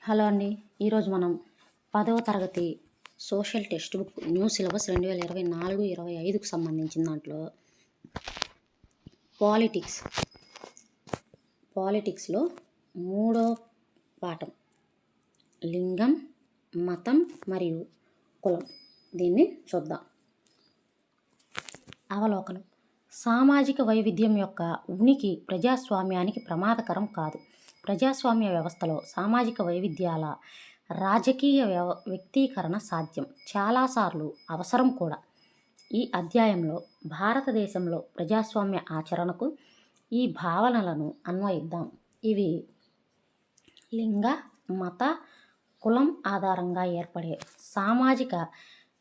Hello అండి. ఈరోజు మనం 10వ తరగతి social textbook new syllabus 2024-25కు సంబంధించిన దాంట్లో పాలిటిక్స్లో 3వ పాఠం లింగం, మతం మరియు కులం. దీన్ని చూద్దాం. అవలోకనం. సామాజిక వైవిధ్యం యొక్క ఉనికి ప్రజాస్వామ్యానికి ప్రమాదకరం కాదు. ప్రజాస్వామ్య వ్యవస్థలో సామాజిక వైవిధ్యాల రాజకీయ వ్యక్తీకరణ సాధ్యం, చాలాసార్లు అవసరం కూడా. ఈ అధ్యాయంలో భారతదేశంలో ప్రజాస్వామ్య ఆచరణకు ఈ భావనలను అన్వయిద్దాం. ఇవి లింగ, మత, కులం ఆధారంగా ఏర్పడే సామాజిక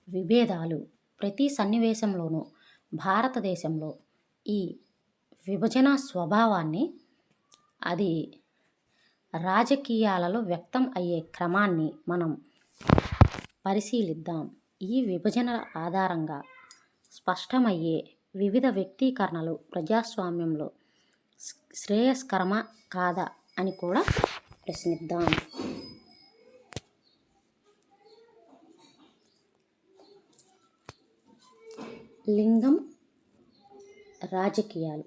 విభేదాలు. ప్రతి సన్నివేశంలోనూ భారతదేశంలో ఈ విభజన స్వభావాన్ని, అది రాజకీయాలలో వ్యక్తం అయ్యే క్రమాన్ని మనం పరిశీలిద్దాం. ఈ విభజన ఆధారంగా స్పష్టమయ్యే వివిధ వ్యక్తీకరణలు ప్రజాస్వామ్యంలో శ్రేయస్కరమా కాదా అని కూడా ప్రశ్నిద్దాం. లింగం, రాజకీయాలు.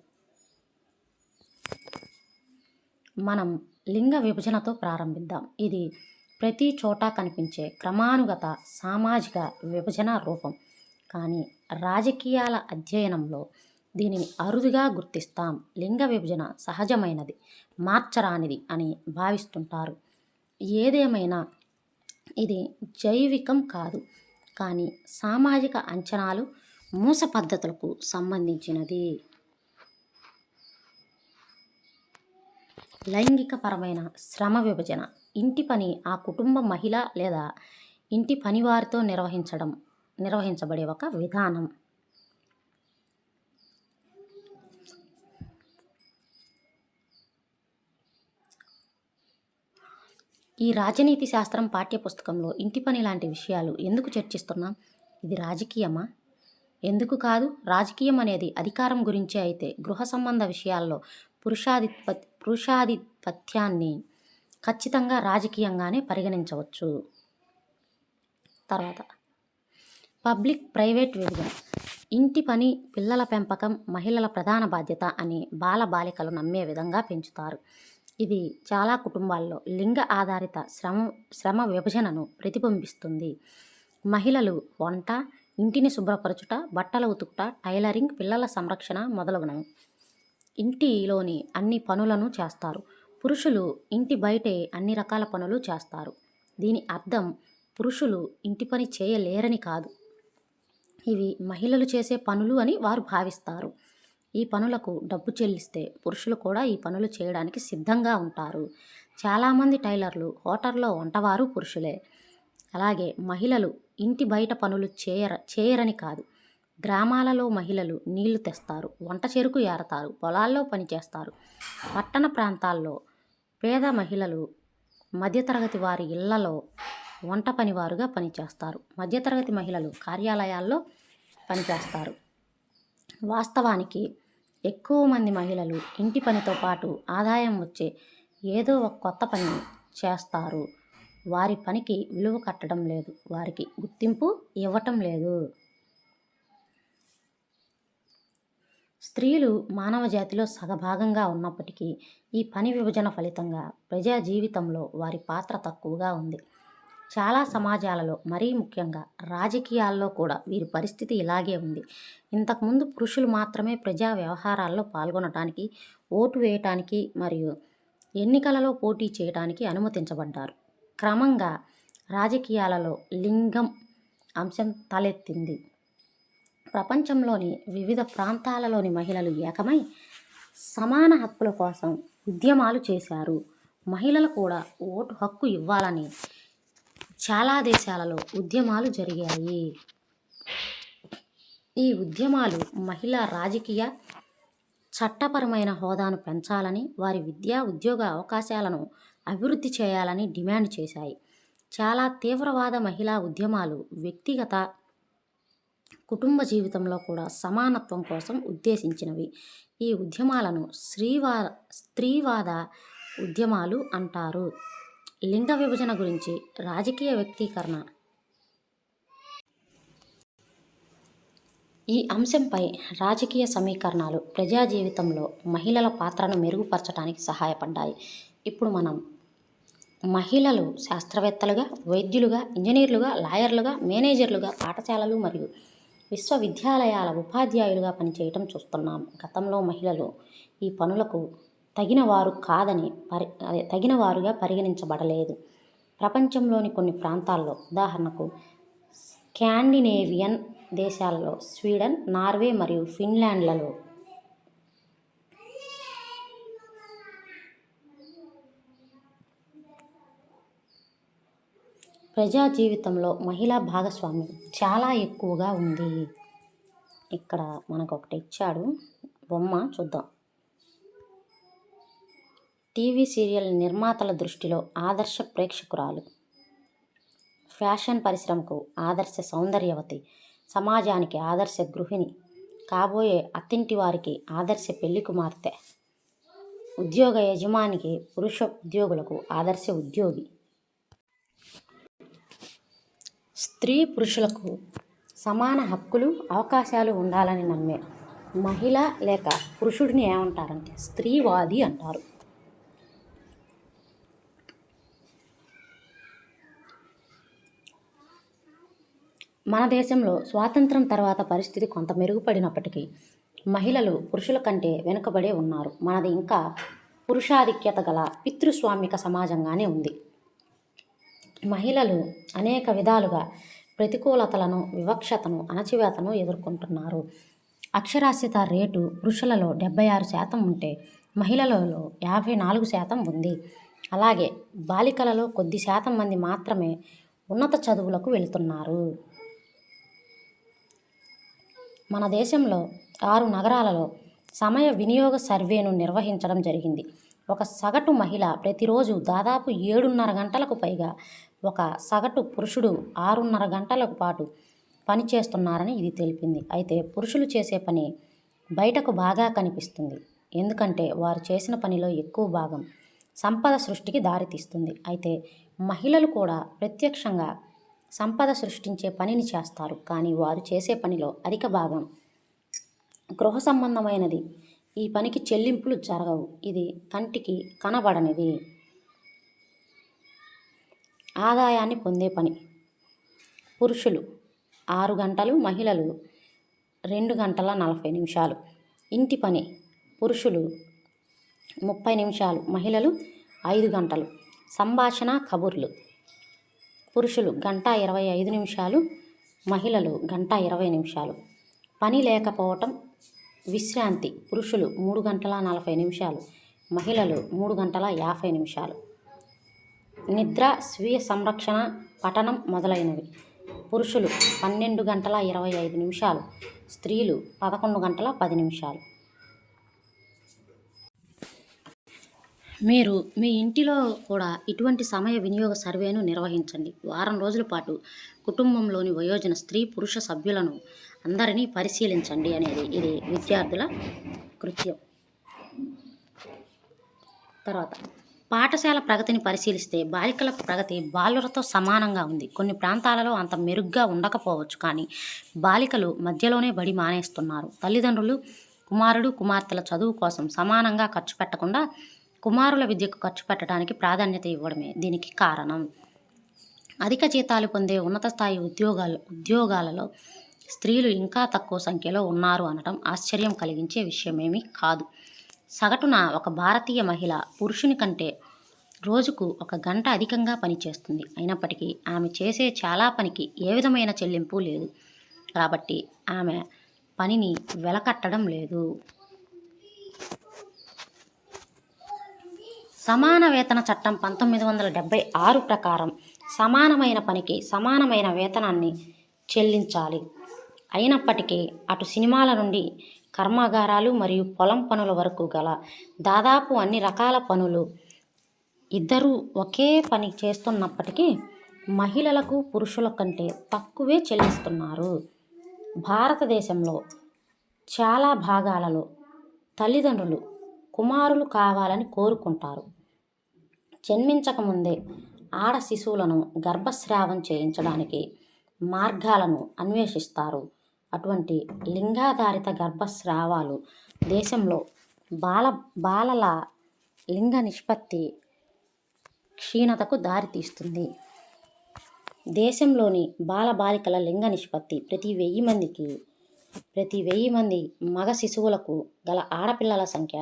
మనం లింగ విభజనతో ప్రారంభిద్దాం. ఇది ప్రతి చోట కనిపించే క్రమానుగత సామాజిక విభజన రూపం. కానీ రాజకీయాల అధ్యయనంలో దీనిని అరుదుగా గుర్తిస్తాం. లింగ విభజన సహజమైనది, మార్చరానిది అని భావిస్తుంటారు. ఏదేమైనా ఇది జైవికం కాదు, కానీ సామాజిక అంచనాలు, మూస పద్ధతులకు సంబంధించినది. లైంగికపరమైన శ్రమ విభజన. ఇంటి పని ఆ కుటుంబ మహిళ లేదా ఇంటి పనివారితో నిర్వహించబడే ఒక విధానం. ఈ రాజనీతి శాస్త్రం పాఠ్యపుస్తకంలో ఇంటి పని లాంటి విషయాలు ఎందుకు చర్చిస్తున్నాం? ఇది రాజకీయమా? ఎందుకు కాదు? రాజకీయం అనేది అధికారం గురించే అయితే గృహ సంబంధ విషయాల్లో పురుషాధిపత్యాన్ని ఖచ్చితంగా రాజకీయంగానే పరిగణించవచ్చు. తర్వాత పబ్లిక్ ప్రైవేట్ విభజన. ఇంటి పని, పిల్లల పెంపకం మహిళల ప్రధాన బాధ్యత అని బాలికలు నమ్మే విధంగా పెంచుతారు. ఇది చాలా కుటుంబాల్లో లింగ ఆధారిత శ్రమ విభజనను ప్రతిబింబిస్తుంది. మహిళలు వంట, ఇంటిని శుభ్రపరచుట, బట్టలు ఉతుకుట, టైలరింగ్, పిల్లల సంరక్షణ మొదలగునవి ఇంటిలోని అన్ని పనులను చేస్తారు. పురుషులు ఇంటి బయటే అన్ని రకాల పనులు చేస్తారు. దీని అర్థం పురుషులు ఇంటి పని చేయలేరని కాదు, ఇవి మహిళలు చేసే పనులు అని వారు భావిస్తారు. ఈ పనులకు డబ్బు చెల్లిస్తే పురుషులు కూడా ఈ పనులు చేయడానికి సిద్ధంగా ఉంటారు. చాలామంది టైలర్లు, హోటల్లో వంటవారు పురుషులే. అలాగే మహిళలు ఇంటి బయట పనులు చేయరని కాదు. గ్రామాలలో మహిళలు నీళ్లు తెస్తారు, వంట చెరుకు ఏరతారు, పొలాల్లో పనిచేస్తారు. పట్టణ ప్రాంతాల్లో పేద మహిళలు మధ్యతరగతి వారి ఇళ్లలో వంట పనివారుగా పనిచేస్తారు. మధ్యతరగతి మహిళలు కార్యాలయాల్లో పనిచేస్తారు. వాస్తవానికి ఎక్కువ మంది మహిళలు ఇంటి పనితో పాటు ఆదాయం వచ్చే ఏదో ఒక కొత్త పని చేస్తారు. వారి పనికి విలువ కట్టడం లేదు, వారికి గుర్తింపు ఇవ్వటం లేదు. స్త్రీలు మానవ జాతిలో సగభాగంగా ఉన్నప్పటికీ ఈ పని విభజన ఫలితంగా ప్రజా జీవితంలో వారి పాత్ర తక్కువగా ఉంది. చాలా సమాజాలలో, మరీ ముఖ్యంగా రాజకీయాల్లో కూడా వీరి పరిస్థితి ఇలాగే ఉంది. ఇంతకుముందు పురుషులు మాత్రమే ప్రజా వ్యవహారాల్లో పాల్గొనటానికి, ఓటు వేయటానికి మరియు ఎన్నికలలో పోటీ చేయడానికి అనుమతించబడ్డారు. క్రమంగా రాజకీయాలలో లింగం అంశం తలెత్తింది. ప్రపంచంలోని వివిధ ప్రాంతాలలోని మహిళలు ఏకమై సమాన హక్కుల కోసం ఉద్యమాలు చేశారు. మహిళలు కూడా ఓటు హక్కు ఇవ్వాలని చాలా దేశాలలో ఉద్యమాలు జరిగాయి. ఈ ఉద్యమాలు మహిళా రాజకీయ, చట్టపరమైన హోదాను పెంచాలని, వారి విద్యా, ఉద్యోగ అవకాశాలను అభివృద్ధి చేయాలని డిమాండ్ చేశాయి. చాలా తీవ్రవాద మహిళా ఉద్యమాలు వ్యక్తిగత, కుటుంబ జీవితంలో కూడా సమానత్వం కోసం ఉద్దేశించినవి. ఈ ఉద్యమాలను స్త్రీవాద ఉద్యమాలు అంటారు. లింగ విభజన గురించి రాజకీయ వ్యక్తీకరణ. ఈ అంశంపై రాజకీయ సమీకరణాలు ప్రజా జీవితంలో మహిళల పాత్రను మెరుగుపరచడానికి సహాయపడ్డాయి. ఇప్పుడు మనం మహిళలు శాస్త్రవేత్తలుగా, వైద్యులుగా, ఇంజనీర్లుగా, లాయర్లుగా, మేనేజర్లుగా, పాఠశాలలు మరియు విశ్వవిద్యాలయాల ఉపాధ్యాయులుగా పనిచేయటం చూస్తున్నాం. గతంలో మహిళలు ఈ పనులకు తగినవారుగా పరిగణించబడలేదు. ప్రపంచంలోని కొన్ని ప్రాంతాల్లో, ఉదాహరణకు స్కాండినేవియన్ దేశాలలో, స్వీడన్, నార్వే మరియు ఫిన్లాండ్లలో ప్రజా జీవితంలో మహిళా భాగస్వామ్యం చాలా ఎక్కువగా ఉంది. ఇక్కడ మనకు ఒకటి ఇచ్చాడు బొమ్మ, చూద్దాం. టీవీ సీరియల్ నిర్మాతల దృష్టిలో ఆదర్శ ప్రేక్షకురాలు, ఫ్యాషన్ పరిశ్రమకు ఆదర్శ సౌందర్యవతి, సమాజానికి ఆదర్శ గృహిణి, కాబోయే అత్తింటి వారికి ఆదర్శ పెళ్లి కుమార్తె, ఉద్యోగ యజమానికి, పురుష ఉద్యోగులకు ఆదర్శ ఉద్యోగి. స్త్రీ పురుషులకు సమాన హక్కులు, అవకాశాలు ఉండాలని నమ్మే మహిళ లేక పురుషుడిని ఏమంటారంటే స్త్రీవాది అంటారు. మన దేశంలో స్వాతంత్రం తర్వాత పరిస్థితి కొంత మెరుగుపడినప్పటికీ మహిళలు పురుషుల కంటే వెనుకబడే ఉన్నారు. మనది ఇంకా పురుషాధిక్యత గల పితృస్వామిక సమాజంగానే ఉంది. మహిళలు అనేక విధాలుగా ప్రతికూలతలను, వివక్షతను, అణచివేతను ఎదుర్కొంటున్నారు. అక్షరాస్యత రేటు పురుషులలో 76% ఉంటే మహిళలలో 54% ఉంది. అలాగే బాలికలలో కొద్ది శాతం మంది మాత్రమే ఉన్నత చదువులకు వెళుతున్నారు. మన దేశంలో 6 నగరాలలో సమయ వినియోగ సర్వేను నిర్వహించడం జరిగింది. ఒక సగటు మహిళ ప్రతిరోజు దాదాపు 7.5 గంటలకు పైగా, ఒక సగటు పురుషుడు 6.5 గంటల పాటు పని చేస్తున్నారని ఇది తెలిపింది. అయితే పురుషులు చేసే పని బయటకు బాగా కనిపిస్తుంది, ఎందుకంటే వారు చేసిన పనిలో ఎక్కువ భాగం సంపద సృష్టికి దారితీస్తుంది. అయితే మహిళలు కూడా ప్రత్యక్షంగా సంపద సృష్టించే పనిని చేస్తారు, కానీ వారు చేసే పనిలో అధిక భాగం గృహ సంబంధమైనది. ఈ పనికి చెల్లింపులు జరగవు, ఇది కంటికి కనబడనిది. ఆదాయాన్ని పొందే పని పురుషులు 6 గంటలు, మహిళలు 2 గంటల 40 నిమిషాలు. ఇంటి పని పురుషులు 30 నిమిషాలు, మహిళలు 5 గంటలు. సంభాషణ, కబుర్లు పురుషులు 1:25 నిమిషాలు, మహిళలు 1:20 నిమిషాలు. పని లేకపోవటం, విశ్రాంతి పురుషులు 3 గంటల 40 నిమిషాలు, మహిళలు 3 గంటల 50 నిమిషాలు. నిద్ర, స్వీయ సంరక్షణ, పఠనం మొదలైనవి పురుషులు 12 గంటల 25 నిమిషాలు, స్త్రీలు 11 గంటల 10 నిమిషాలు. మీరు మీ ఇంటిలో కూడా ఇటువంటి సమయ వినియోగ సర్వేను నిర్వహించండి. వారం రోజుల పాటు కుటుంబంలోని వయోజన స్త్రీ పురుష సభ్యులను అందరినీ పరిశీలించండి అనేది ఇది విద్యార్థుల కృత్యం. తర్వాత పాఠశాల ప్రగతిని పరిశీలిస్తే బాలికల ప్రగతి బాలురతో సమానంగా ఉంది. కొన్ని ప్రాంతాలలో అంత మెరుగ్గా ఉండకపోవచ్చు, కానీ బాలికలు మధ్యలోనే బడి మానేస్తున్నారు. తల్లిదండ్రులు కుమారుడు కుమార్తెల చదువు కోసం సమానంగా ఖర్చు పెట్టకుండా కుమారుల విద్యకు ఖర్చు పెట్టడానికి ప్రాధాన్యత ఇవ్వడమే దీనికి కారణం. అధిక జీతాలు పొందే ఉన్నత స్థాయి ఉద్యోగాలలో స్త్రీలు ఇంకా తక్కువ సంఖ్యలో ఉన్నారు అనడం ఆశ్చర్యం కలిగించే విషయమేమీ కాదు. సగటున ఒక భారతీయ మహిళ పురుషుని కంటే రోజుకు 1 గంట అధికంగా పనిచేస్తుంది. అయినప్పటికీ ఆమె చేసే చాలా పనికి ఏ విధమైన చెల్లింపు లేదు, కాబట్టి ఆమె పనిని వెలకట్టడం లేదు. సమాన వేతన చట్టం 1976 ప్రకారం సమానమైన పనికి సమానమైన వేతనాన్ని చెల్లించాలి. అయినప్పటికీ అటు సినిమాల నుండి కర్మాగారాలు మరియు పొలం పనుల వరకు గల దాదాపు అన్ని రకాల పనులు ఇద్దరూ ఒకే పని చేస్తున్నప్పటికీ మహిళలకు పురుషుల కంటే తక్కువే చెల్లిస్తున్నారు. భారతదేశంలో చాలా భాగాలలో తల్లిదండ్రులు కుమారులు కావాలని కోరుకుంటారు. జన్మించకముందే ఆడ శిశువులను గర్భస్రావం చేయించడానికి మార్గాలను అన్వేషిస్తారు. అటువంటి లింగాధారిత గర్భస్రావాలు దేశంలో బాలల లింగ నిష్పత్తి క్షీణతకు దారితీస్తుంది. దేశంలోని బాలబాలికల లింగ నిష్పత్తి ప్రతి 1000 మంది మగ శిశువులకు గల ఆడపిల్లల సంఖ్య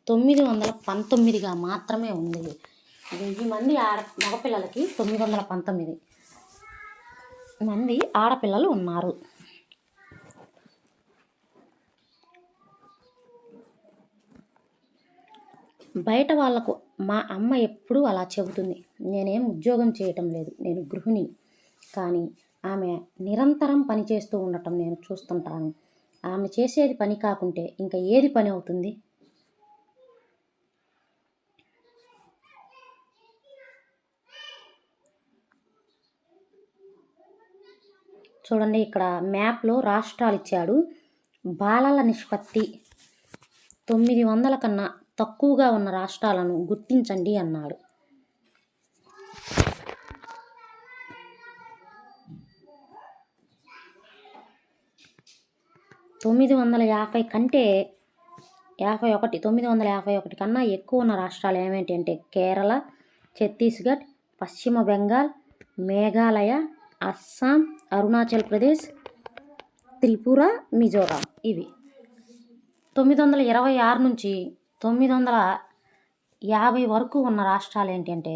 919గా మాత్రమే ఉంది. 1000 మంది మగపిల్లలకి 919 మంది ఆడపిల్లలు ఉన్నారు. బయట వాళ్లకు మా అమ్మ ఎప్పుడూ అలా చెబుతుంది. నేనేం ఉద్యోగం చేయటం లేదు, నేను గృహిణిని. కానీ ఆమె నిరంతరం పని చేస్తూ ఉండటం నేను చూస్తుంటాను. ఆమె చేసేది పని కాకుంటే ఇంకా ఏది పని అవుతుంది? చూడండి, ఇక్కడ మ్యాప్లో రాష్ట్రాలు ఇచ్చాడు. బాలల నిష్పత్తి 900 కన్నా తక్కువగా ఉన్న రాష్ట్రాలను గుర్తించండి అన్నాడు. 951 కన్నా ఎక్కువ ఉన్న రాష్ట్రాలు ఏమిటి అంటే కేరళ, ఛత్తీస్గఢ్, పశ్చిమ బెంగాల్, మేఘాలయ, అస్సాం, అరుణాచల్ ప్రదేశ్, త్రిపుర, మిజోరాం. ఇవి 926 నుంచి 950 వరకు ఉన్న రాష్ట్రాలు ఏంటంటే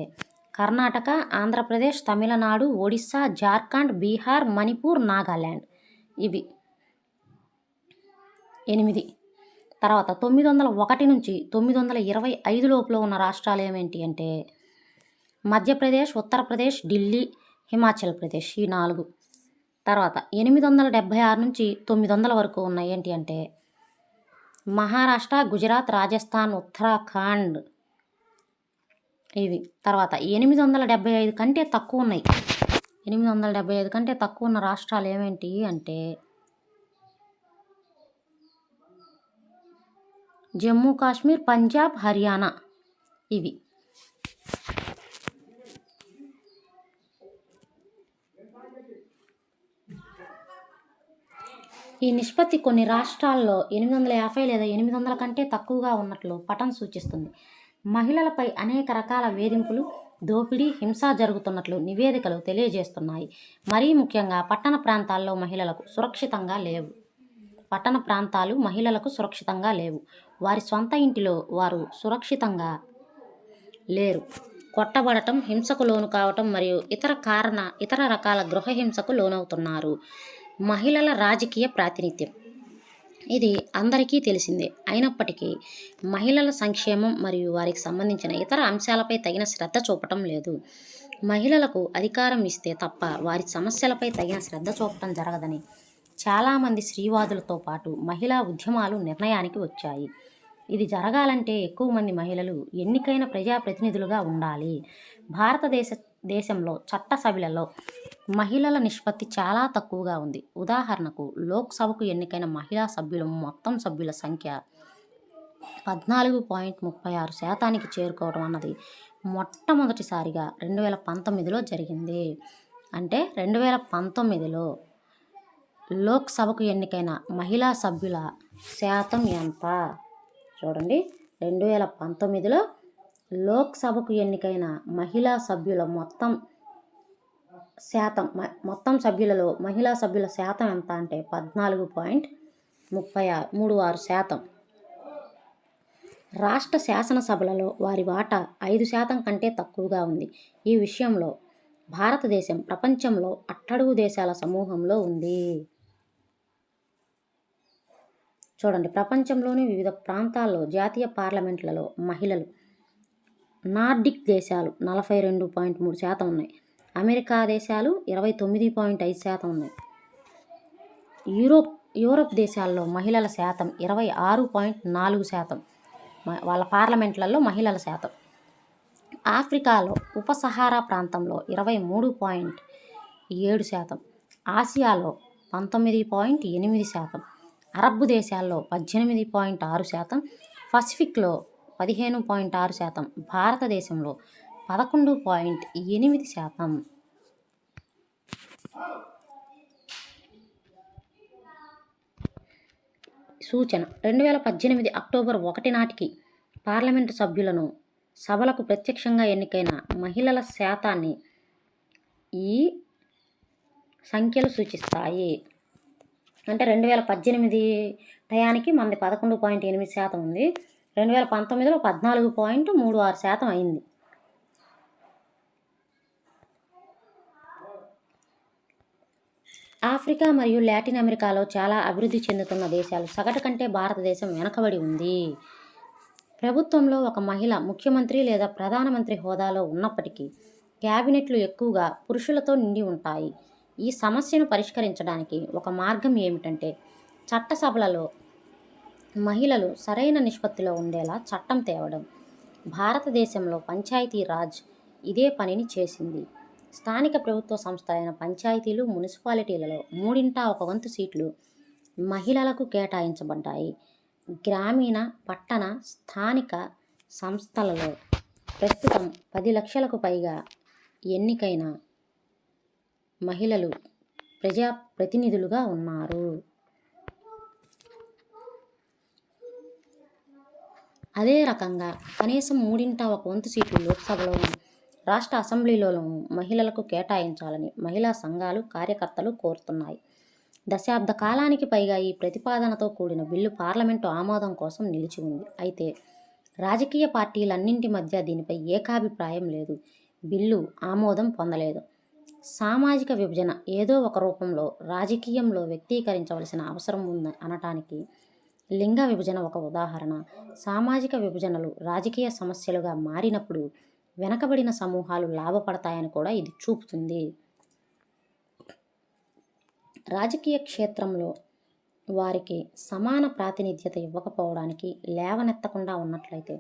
కర్ణాటక, ఆంధ్రప్రదేశ్, తమిళనాడు, ఒడిస్సా, జార్ఖండ్, బీహార్, మణిపూర్, నాగాల్యాండ్. ఇవి 8. తర్వాత 901 నుంచి 925 లోపల ఉన్న రాష్ట్రాలు ఏమేంటి అంటే మధ్యప్రదేశ్, ఉత్తరప్రదేశ్, ఢిల్లీ, హిమాచల్ ప్రదేశ్. ఈ 4. తర్వాత 876 నుంచి 900 వరకు ఉన్నాయి ఏంటి అంటే మహారాష్ట్ర, గుజరాత్, రాజస్థాన్, ఉత్తరాఖండ్. ఇవి. తర్వాత 875 కంటే తక్కువ ఉన్నాయి. 875 కంటే తక్కువ ఉన్న రాష్ట్రాలు ఏమేంటి అంటే జమ్మూ కాశ్మీర్, పంజాబ్, హర్యానా. ఇవి. ఈ నిష్పత్తి కొన్ని రాష్ట్రాల్లో 850 లేదా 800 కంటే తక్కువగా ఉన్నట్లు పటం సూచిస్తుంది. మహిళలపై అనేక రకాల వేధింపులు, దోపిడీ, హింస జరుగుతున్నట్లు నివేదికలు తెలియజేస్తున్నాయి. మరీ ముఖ్యంగా పట్టణ ప్రాంతాల్లో మహిళలకు సురక్షితంగా లేవు. వారి సొంత ఇంటిలో వారు సురక్షితంగా లేరు. కొట్టబడటం, హింసకు లోను కావటం మరియు ఇతర రకాల గృహహింసకు లోనవుతున్నారు. మహిళల రాజకీయ ప్రాతినిధ్యం. ఇది అందరికీ తెలిసిందే. అయినప్పటికీ మహిళల సంక్షేమం మరియు వారికి సంబంధించిన ఇతర అంశాలపై తగిన శ్రద్ధ చూపటం లేదు. మహిళలకు అధికారం ఇస్తే తప్ప వారి సమస్యలపై తగిన శ్రద్ధ చూపటం జరగదని చాలామంది స్త్రీవాదులతో పాటు మహిళా ఉద్యమాలు నిర్ణయానికి వచ్చాయి. ఇది జరగాలంటే ఎక్కువ మంది మహిళలు ఎన్నికైన ప్రజాప్రతినిధులుగా ఉండాలి. భారతదేశంలో చట్టసభలలో మహిళల నిష్పత్తి చాలా తక్కువగా ఉంది. ఉదాహరణకు లోక్సభకు ఎన్నికైన మహిళా సభ్యుల మొత్తం సభ్యుల సంఖ్య 14.36% చేరుకోవడం అన్నది మొట్టమొదటిసారిగా 2019లో జరిగింది. అంటే 2019లో లోక్సభకు ఎన్నికైన మహిళా సభ్యుల శాతం ఎంత? చూడండి, 2019లో లోక్సభకు ఎన్నికైన మహిళా సభ్యుల మొత్తం సభ్యులలో మహిళా సభ్యుల శాతం ఎంత అంటే 14.36%. రాష్ట్ర శాసనసభలలో వారి వాటా 5% కంటే తక్కువగా ఉంది. ఈ విషయంలో భారతదేశం ప్రపంచంలో అట్టడుగు దేశాల సమూహంలో ఉంది. చూడండి, ప్రపంచంలోని వివిధ ప్రాంతాల్లో జాతీయ పార్లమెంట్లలో మహిళలు నార్డిక్ దేశాలు 42.3% ఉన్నాయి. అమెరికా దేశాలు 29.5% ఉన్నాయి. యూరోప్ దేశాల్లో మహిళల శాతం 26.4%. వాళ్ళ పార్లమెంట్లలో మహిళల శాతం. ఆఫ్రికాలో ఉపసహారా ప్రాంతంలో 23.7%. ఆసియాలో 19.8%. అరబ్ దేశాల్లో 18.6%. పసిఫిక్లో 15.6%. భారతదేశంలో 11.8%. సూచన: 2018 అక్టోబర్ 1 నాటికి పార్లమెంటు సభ్యులను సభలకు ప్రత్యక్షంగా ఎన్నికైన మహిళల శాతాన్ని ఈ సంఖ్యలు సూచిస్తాయి. అంటే 2018 టయానికి మనది 11.8% ఉంది. 2019లో 14.36% అయింది. ఆఫ్రికా మరియు లాటిన్ అమెరికాలో చాలా అభివృద్ధి చెందుతున్న దేశాలు సగటు కంటే భారతదేశం వెనకబడి ఉంది. ప్రభుత్వంలో ఒక మహిళ ముఖ్యమంత్రి లేదా ప్రధానమంత్రి హోదాలో ఉన్నప్పటికీ క్యాబినెట్లు ఎక్కువగా పురుషులతో నిండి ఉంటాయి. ఈ సమస్యను పరిష్కరించడానికి ఒక మార్గం ఏమిటంటే చట్టసభలలో మహిళలు సరైన నిష్పత్తిలో ఉండేలా చట్టం తేవడం. భారతదేశంలో పంచాయతీరాజ్ ఇదే పనిని చేసింది. స్థానిక ప్రభుత్వ సంస్థలైన పంచాయతీలు, మున్సిపాలిటీలలో 1/3 సీట్లు మహిళలకు కేటాయించబడ్డాయి. గ్రామీణ, పట్టణ, స్థానిక సంస్థలలో ప్రస్తుతం 10 లక్షలకు పైగా ఎన్నికైన మహిళలు ప్రజాప్రతినిధులుగా ఉన్నారు. అదే రకంగా కనీసం 1/3 సీట్లు లోక్సభలోనూ, రాష్ట్ర అసెంబ్లీలోనూ మహిళలకు కేటాయించాలని మహిళా సంఘాలు, కార్యకర్తలు కోరుతున్నాయి. దశాబ్ద కాలానికి పైగా ఈ ప్రతిపాదనతో కూడిన బిల్లు పార్లమెంటు ఆమోదం కోసం నిలిచి ఉంది. అయితే రాజకీయ పార్టీలన్నింటి మధ్య దీనిపై ఏకాభిప్రాయం లేదు. బిల్లు ఆమోదం పొందలేదు. సామాజిక విభజన ఏదో ఒక రూపంలో రాజకీయంలో వ్యక్తీకరించవలసిన అవసరం ఉంది అనటానికి లింగ విభజన ఒక ఉదాహరణ. సామాజిక విభజనలు రాజకీయ సమస్యలుగా మారినప్పుడు వెనకబడిన సమూహాలు లాభపడతాయని కూడా ఇది చూపుతుంది. రాజకీయ క్షేత్రంలో వారికి సమాన ప్రాతినిధ్యత ఇవ్వకపోవడానికి లేవనెత్తకుండా ఉన్నట్లయితే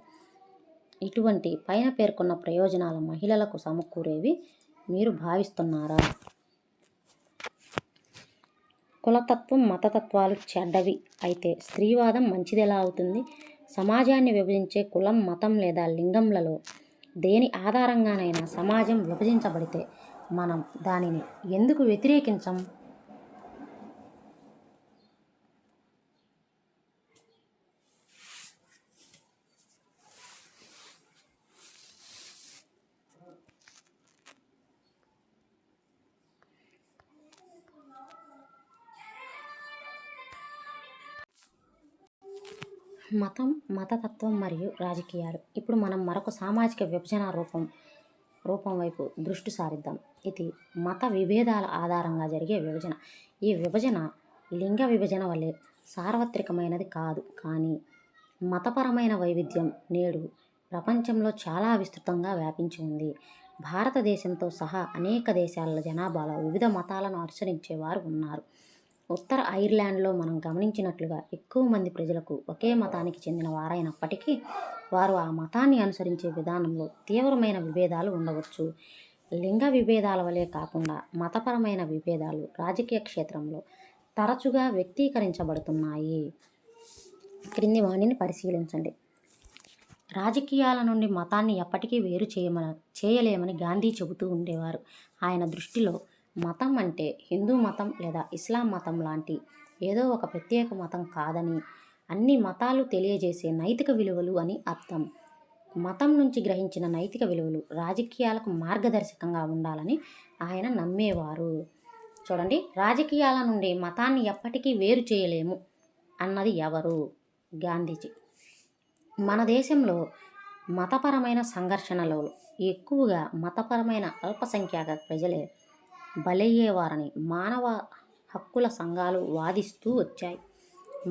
ఇటువంటి పైన పేర్కొన్న ప్రయోజనాల మహిళలకు సమకూరేవి మీరు భావిస్తున్నారా? కులతత్వం, మతతత్వాలు చెడ్డవి అయితే స్త్రీవాదం మంచిదెలా అవుతుంది? సమాజాన్ని విభజించే కులం, మతం లేదా లింగంలలో దేని ఆధారంగానైనా సమాజం విభజించబడితే మనం దానిని ఎందుకు వ్యతిరేకించం? మతం, మతతత్వం మరియు రాజకీయాలు. ఇప్పుడు మనం మరొక సామాజిక విభజన రూపం వైపు దృష్టి సారిద్దాం. ఇది మత విభేదాల ఆధారంగా జరిగే విభజన. ఈ విభజన లింగ విభజన వలె సార్వత్రికమైనది కాదు. కానీ మతపరమైన వైవిధ్యం నేడు ప్రపంచంలో చాలా విస్తృతంగా వ్యాపించి ఉంది. భారతదేశంతో సహా అనేక దేశాల జనాభాలో వివిధ మతాలను అనుసరించేవారు ఉన్నారు. ఉత్తర ఐర్లాండ్లో మనం గమనించినట్లుగా ఎక్కువ మంది ప్రజలకు ఒకే మతానికి చెందిన వారైనప్పటికీ వారు ఆ మతాన్ని అనుసరించే విధానంలో తీవ్రమైన విభేదాలు ఉండవచ్చు. లింగ విభేదాల వలె కాకుండా మతపరమైన విభేదాలు రాజకీయ క్షేత్రంలో తరచుగా వ్యక్తీకరించబడుతున్నాయి. క్రింది వాణిని పరిశీలించండి. రాజకీయాల నుండి మతాన్ని ఎప్పటికీ వేరు చేయలేమని గాంధీ చెబుతూ ఉండేవారు. ఆయన దృష్టిలో మతం అంటే హిందూ మతం లేదా ఇస్లాం మతం లాంటి ఏదో ఒక ప్రత్యేక మతం కాదని, అన్ని మతాలు తెలియజేసే నైతిక విలువలు అని అర్థం. మతం నుంచి గ్రహించిన నైతిక విలువలు రాజకీయాలకు మార్గదర్శకంగా ఉండాలని ఆయన నమ్మేవారు. చూడండి, రాజకీయాల నుండి మతాన్ని ఎప్పటికీ వేరు చేయలేము అన్నది ఎవరు? గాంధీజీ. మన దేశంలో మతపరమైన సంఘర్షణలో ఎక్కువగా మతపరమైన అల్పసంఖ్యాక ప్రజలే బలయ్యేవారని మానవ హక్కుల సంఘాలు వాదిస్తూ వచ్చాయి.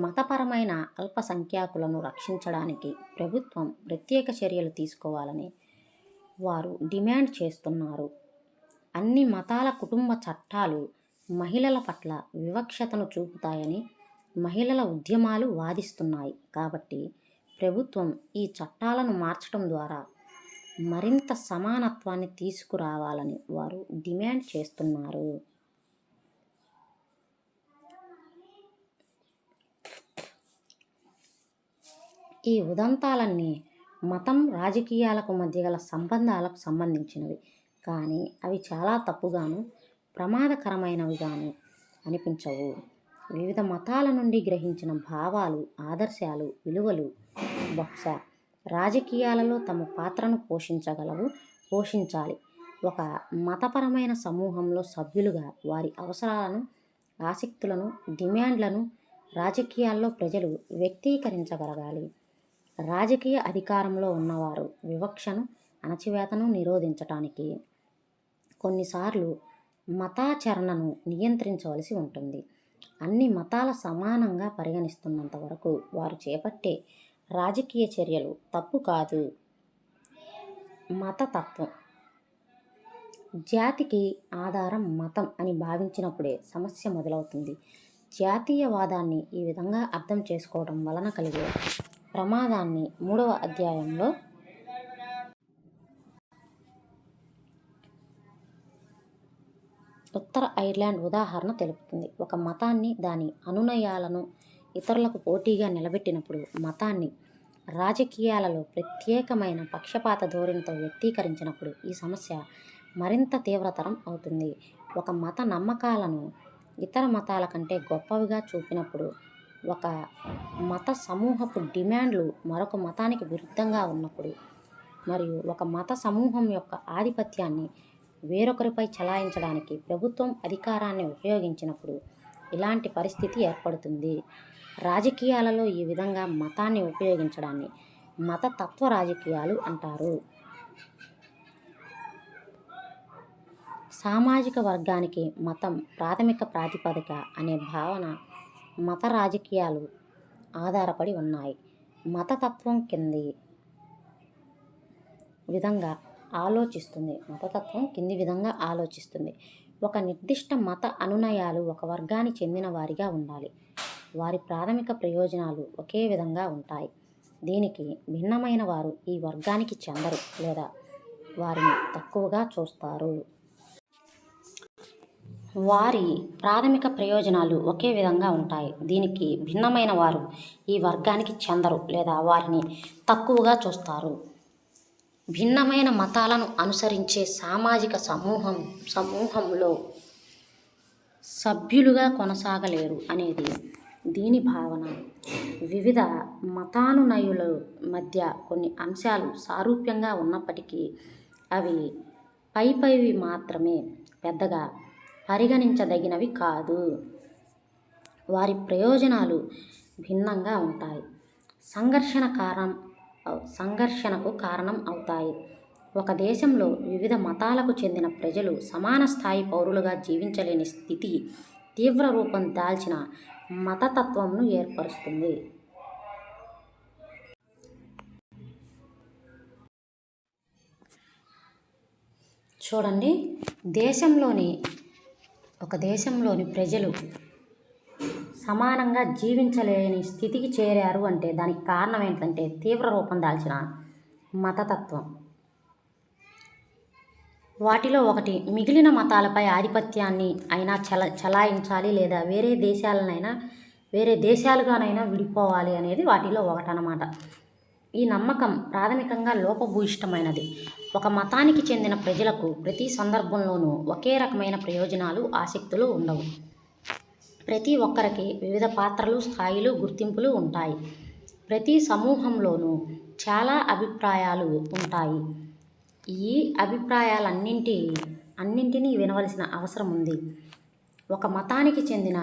మతపరమైన అల్పసంఖ్యాకులను రక్షించడానికి ప్రభుత్వం ప్రత్యేక చర్యలు తీసుకోవాలని వారు డిమాండ్ చేస్తున్నారు. అన్ని మతాల కుటుంబ చట్టాలు మహిళల పట్ల వివక్షతను చూపుతాయని మహిళల ఉద్యమాలు వాదిస్తున్నాయి. కాబట్టి ప్రభుత్వం ఈ చట్టాలను మార్చడం ద్వారా మరింత సమానత్వాన్ని తీసుకురావాలని వారు డిమాండ్ చేస్తున్నారు. ఈ ఉదంతాలన్నీ మతం రాజకీయాలకు మధ్య గల సంబంధాలకు సంబంధించినవి, కానీ అవి చాలా తప్పుగాను ప్రమాదకరమైనవిగాను అనిపించవు. వివిధ మతాల నుండి గ్రహించిన భావాలు, ఆదర్శాలు, విలువలు బహుశా రాజకీయాలలో తమ పాత్రను పోషించాలి. ఒక మతపరమైన సమూహంలో సభ్యులుగా వారి అవసరాలను, ఆసక్తులను, డిమాండ్లను రాజకీయాల్లో ప్రజలు వ్యక్తీకరించగలగాలి. రాజకీయ అధికారంలో ఉన్నవారు వివక్షను, అణచివేతను నిరోధించటానికి కొన్నిసార్లు మతాచరణను నియంత్రించవలసి ఉంటుంది. అన్ని మతాల సమానంగా పరిగణిస్తున్నంత వరకు వారు చేపట్టే రాజకీయ చర్యలు తప్పు కాదు. మతతత్వం. జాతికి ఆధారం మతం అని భావించినప్పుడే సమస్య మొదలవుతుంది. జాతీయవాదాన్ని ఈ విధంగా అర్థం చేసుకోవడం వలన కలిగే ప్రమాదాన్ని 3వ అధ్యాయంలో ఉత్తర ఐర్లాండ్ ఉదాహరణ తెలుపుతుంది. ఒక మతాన్ని, దాని అనునయాలను ఇతరులకు పోటీగా నిలబెట్టినప్పుడు, మతాన్ని రాజకీయాలలో ప్రత్యేకమైన పక్షపాత ధోరణితో వ్యక్తీకరించినప్పుడు ఈ సమస్య మరింత తీవ్రతరం అవుతుంది. ఒక మత నమ్మకాలను ఇతర మతాల కంటే గొప్పవిగా చూపినప్పుడు, ఒక మత సమూహపు డిమాండ్లు మరొక మతానికి విరుద్ధంగా ఉన్నప్పుడు, మరియు ఒక మత సమూహం యొక్క ఆధిపత్యాన్ని వేరొకరిపై చలాయించడానికి ప్రభుత్వం అధికారాన్ని ఉపయోగించినప్పుడు ఇలాంటి పరిస్థితి ఏర్పడుతుంది. రాజకీయాలలో ఈ విధంగా మతాన్ని ఉపయోగించడాన్ని మతతత్వ రాజకీయాలు అంటారు. సామాజిక వర్గానికి మతం ప్రాథమిక ప్రాతిపదిక అనే భావన మత రాజకీయాలు ఆధారపడి ఉన్నాయి. మతతత్వం కింది విధంగా ఆలోచిస్తుంది. ఒక నిర్దిష్ట మత అనునయాలు ఒక వర్గానికి చెందిన వారిగా ఉండాలి. వారి ప్రాథమిక ప్రయోజనాలు ఒకే విధంగా ఉంటాయి. దీనికి భిన్నమైన వారు ఈ వర్గానికి చెందరు లేదా వారిని తక్కువగా చూస్తారు. వారి ప్రాథమిక ప్రయోజనాలు ఒకే విధంగా ఉంటాయి. దీనికి భిన్నమైన వారు ఈ వర్గానికి చెందరు లేదా వారిని తక్కువగా చూస్తారు. భిన్నమైన మతాలను అనుసరించే సామాజిక సమూహంలో సభ్యులుగా కొనసాగలేరు అనేది దీని భావన. వివిధ మతానుయాయుల మధ్య కొన్ని అంశాలు సారూప్యంగా ఉన్నప్పటికీ అవి పైవి మాత్రమే, పెద్దగా పరిగణించదగినవి కాదు. వారి ప్రయోజనాలు భిన్నంగా ఉంటాయి, సంఘర్షణకు కారణం అవుతాయి. ఒక దేశంలో వివిధ మతాలకు చెందిన ప్రజలు సమాన స్థాయి పౌరులుగా జీవించలేని స్థితి తీవ్ర రూపం దాల్చిన మతతత్వంను ఏర్పరుస్తుంది. చూడండి, ఒక దేశంలోని ప్రజలు సమానంగా జీవించలేని స్థితికి చేరారు అంటే దానికి కారణం ఏంటంటే తీవ్ర రూపం దాల్చిన మతతత్వం. వాటిలో ఒకటి మిగిలిన మతాలపై ఆధిపత్యాన్ని అయినా చలాయించాలి లేదా వేరే దేశాలుగానైనా విడిపోవాలి అనేది వాటిలో ఒకటన్నమాట. ఈ నమ్మకం ప్రాథమికంగా లోపభూయిష్టమైనది. ఒక మతానికి చెందిన ప్రజలకు ప్రతి సందర్భంలోనూ ఒకే రకమైన ప్రయోజనాలు, ఆసక్తులు ఉండవు. ప్రతి ఒక్కరికి వివిధ పాత్రలు, స్థాయిలు, గుర్తింపులు ఉంటాయి. ప్రతి సమూహంలోనూ చాలా అభిప్రాయాలు ఉంటాయి. ఈ అన్నింటినీ వినవలసిన అవసరం ఉంది. ఒక మతానికి చెందిన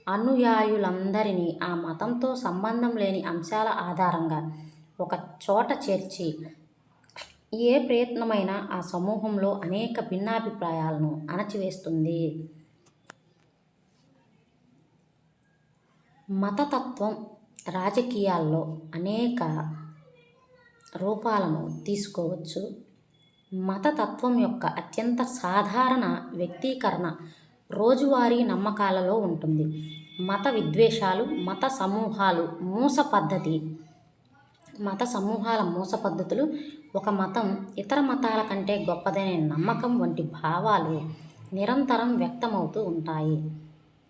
అనుయాయులందరినీ ఆ మతంతో సంబంధం లేని అంశాల ఆధారంగా ఒక చోట చేర్చి ఏ ప్రయత్నమైనా ఆ సమూహంలో అనేక భిన్నాభిప్రాయాలను అణచివేస్తుంది. మతతత్వం రాజకీయాల్లో అనేక రూపాలను తీసుకోవచ్చు. మతతత్వం యొక్క అత్యంత సాధారణ వ్యక్తీకరణ రోజువారీ నమ్మకాలలో ఉంటుంది. మత విద్వేషాలు, మత సమూహాల మూస పద్ధతులు, ఒక మతం ఇతర మతాల కంటే గొప్పదనే నమ్మకం వంటి భావాలు నిరంతరం వ్యక్తమవుతూ ఉంటాయి.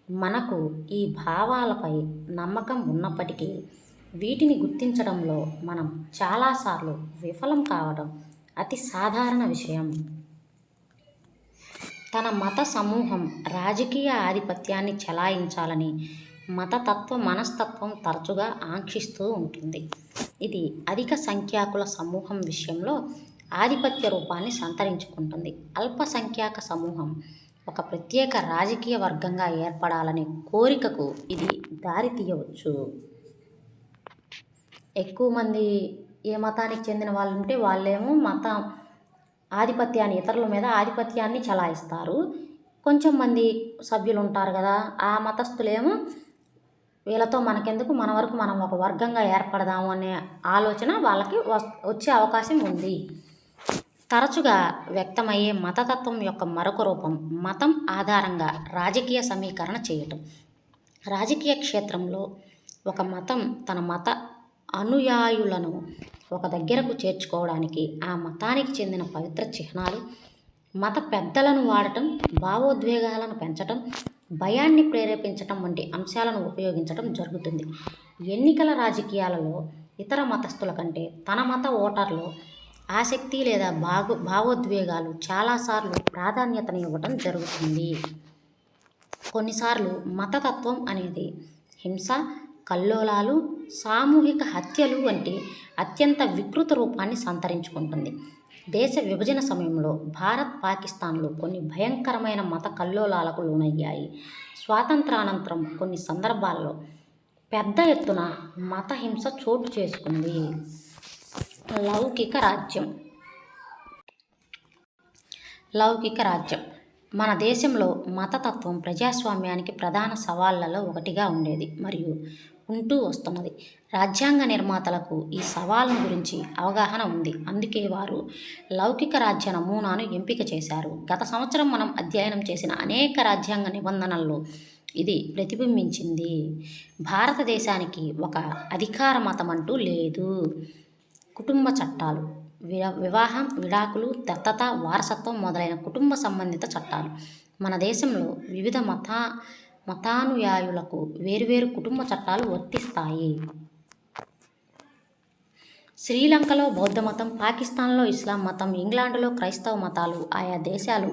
మనకు ఈ భావాలపై నమ్మకం ఉన్నప్పటికీ వీటిని గుర్తించడంలో మనం చాలాసార్లు విఫలం కావడం అతి సాధారణ విషయం. తన మత సమూహం రాజకీయ ఆధిపత్యాన్ని చెలాయించాలని మతతత్వ మనస్తత్వం తరచుగా ఆంక్షిస్తూ ఉంటుంది. ఇది అధిక సంఖ్యాకుల సమూహం విషయంలో ఆధిపత్య రూపాన్ని సంతరించుకుంటుంది. అల్పసంఖ్యాక సమూహం ఒక ప్రత్యేక రాజకీయ వర్గంగా ఏర్పడాలనే కోరికకు ఇది దారితీయవచ్చు. ఎక్కువ మంది ఏ మతానికి చెందిన వాళ్ళు ఉంటే వాళ్ళేమో ఇతరుల మీద ఆధిపత్యాన్ని చలాయిస్తారు. కొంచెం మంది సభ్యులు ఉంటారు కదా, ఆ మతస్థులేమో వీళ్ళతో మనకెందుకు, మన వరకు మనం ఒక వర్గంగా ఏర్పడదాము అనే ఆలోచన వాళ్ళకి వచ్చే అవకాశం ఉంది. తరచుగా వ్యక్తమయ్యే మతతత్వం యొక్క మరొక రూపం మతం ఆధారంగా రాజకీయ సమీకరణ చేయటం. రాజకీయ క్షేత్రంలో ఒక మతం తన మత అనుయాయులను ఒక దగ్గరకు చేర్చుకోవడానికి ఆ మతానికి చెందిన పవిత్ర చిహ్నాలు, మత పెద్దలను వాడటం, భావోద్వేగాలను పెంచటం, భయాన్ని ప్రేరేపించటం వంటి అంశాలను ఉపయోగించటం జరుగుతుంది. ఎన్నికల రాజకీయాలలో ఇతర మతస్థుల కంటే తన మత ఓటర్లు ఆసక్తి లేదా భావోద్వేగాలు చాలాసార్లు ప్రాధాన్యతనివ్వటం జరుగుతుంది. కొన్నిసార్లు మతతత్వం అనేది హింస, కల్లోలాలు, సామూహిక హత్యలు వంటి అత్యంత వికృత రూపాన్ని సంతరించుకుంటుంది. దేశ విభజన సమయంలో భారత్, పాకిస్తాన్లు కొన్ని భయంకరమైన మత కల్లోలాలకు లోనయ్యాయి. స్వాతంత్రానంతరం కొన్ని సందర్భాల్లో పెద్ద ఎత్తున మత హింస చోటు చేసుకుంది. లౌకిక రాజ్యం మన దేశంలో మతతత్వం ప్రజాస్వామ్యానికి ప్రధాన సవాళ్లలో ఒకటిగా ఉండేది మరియు ఉంటూ వస్తున్నది. రాజ్యాంగ నిర్మాతలకు ఈ సవాళ్ళను గురించి అవగాహన ఉంది. అందుకే వారు లౌకిక రాజ్య నమూనాను ఎంపిక చేశారు. గత సంవత్సరం మనం అధ్యయనం చేసిన అనేక రాజ్యాంగ నిబంధనల్లో ఇది ప్రతిబింబించింది. భారతదేశానికి ఒక అధికార మతం అంటూ లేదు. కుటుంబ చట్టాలు, వివాహం, విడాకులు, దత్తత, వారసత్వం మొదలైన కుటుంబ సంబంధిత చట్టాలు. మన దేశంలో వివిధ మతానుయాయులకు వేర్వేరు కుటుంబ చట్టాలు వర్తిస్తాయి. శ్రీలంకలో బౌద్ధ మతం, పాకిస్తాన్లో ఇస్లాం మతం, ఇంగ్లాండ్లో క్రైస్తవ మతాలు ఆయా దేశాలు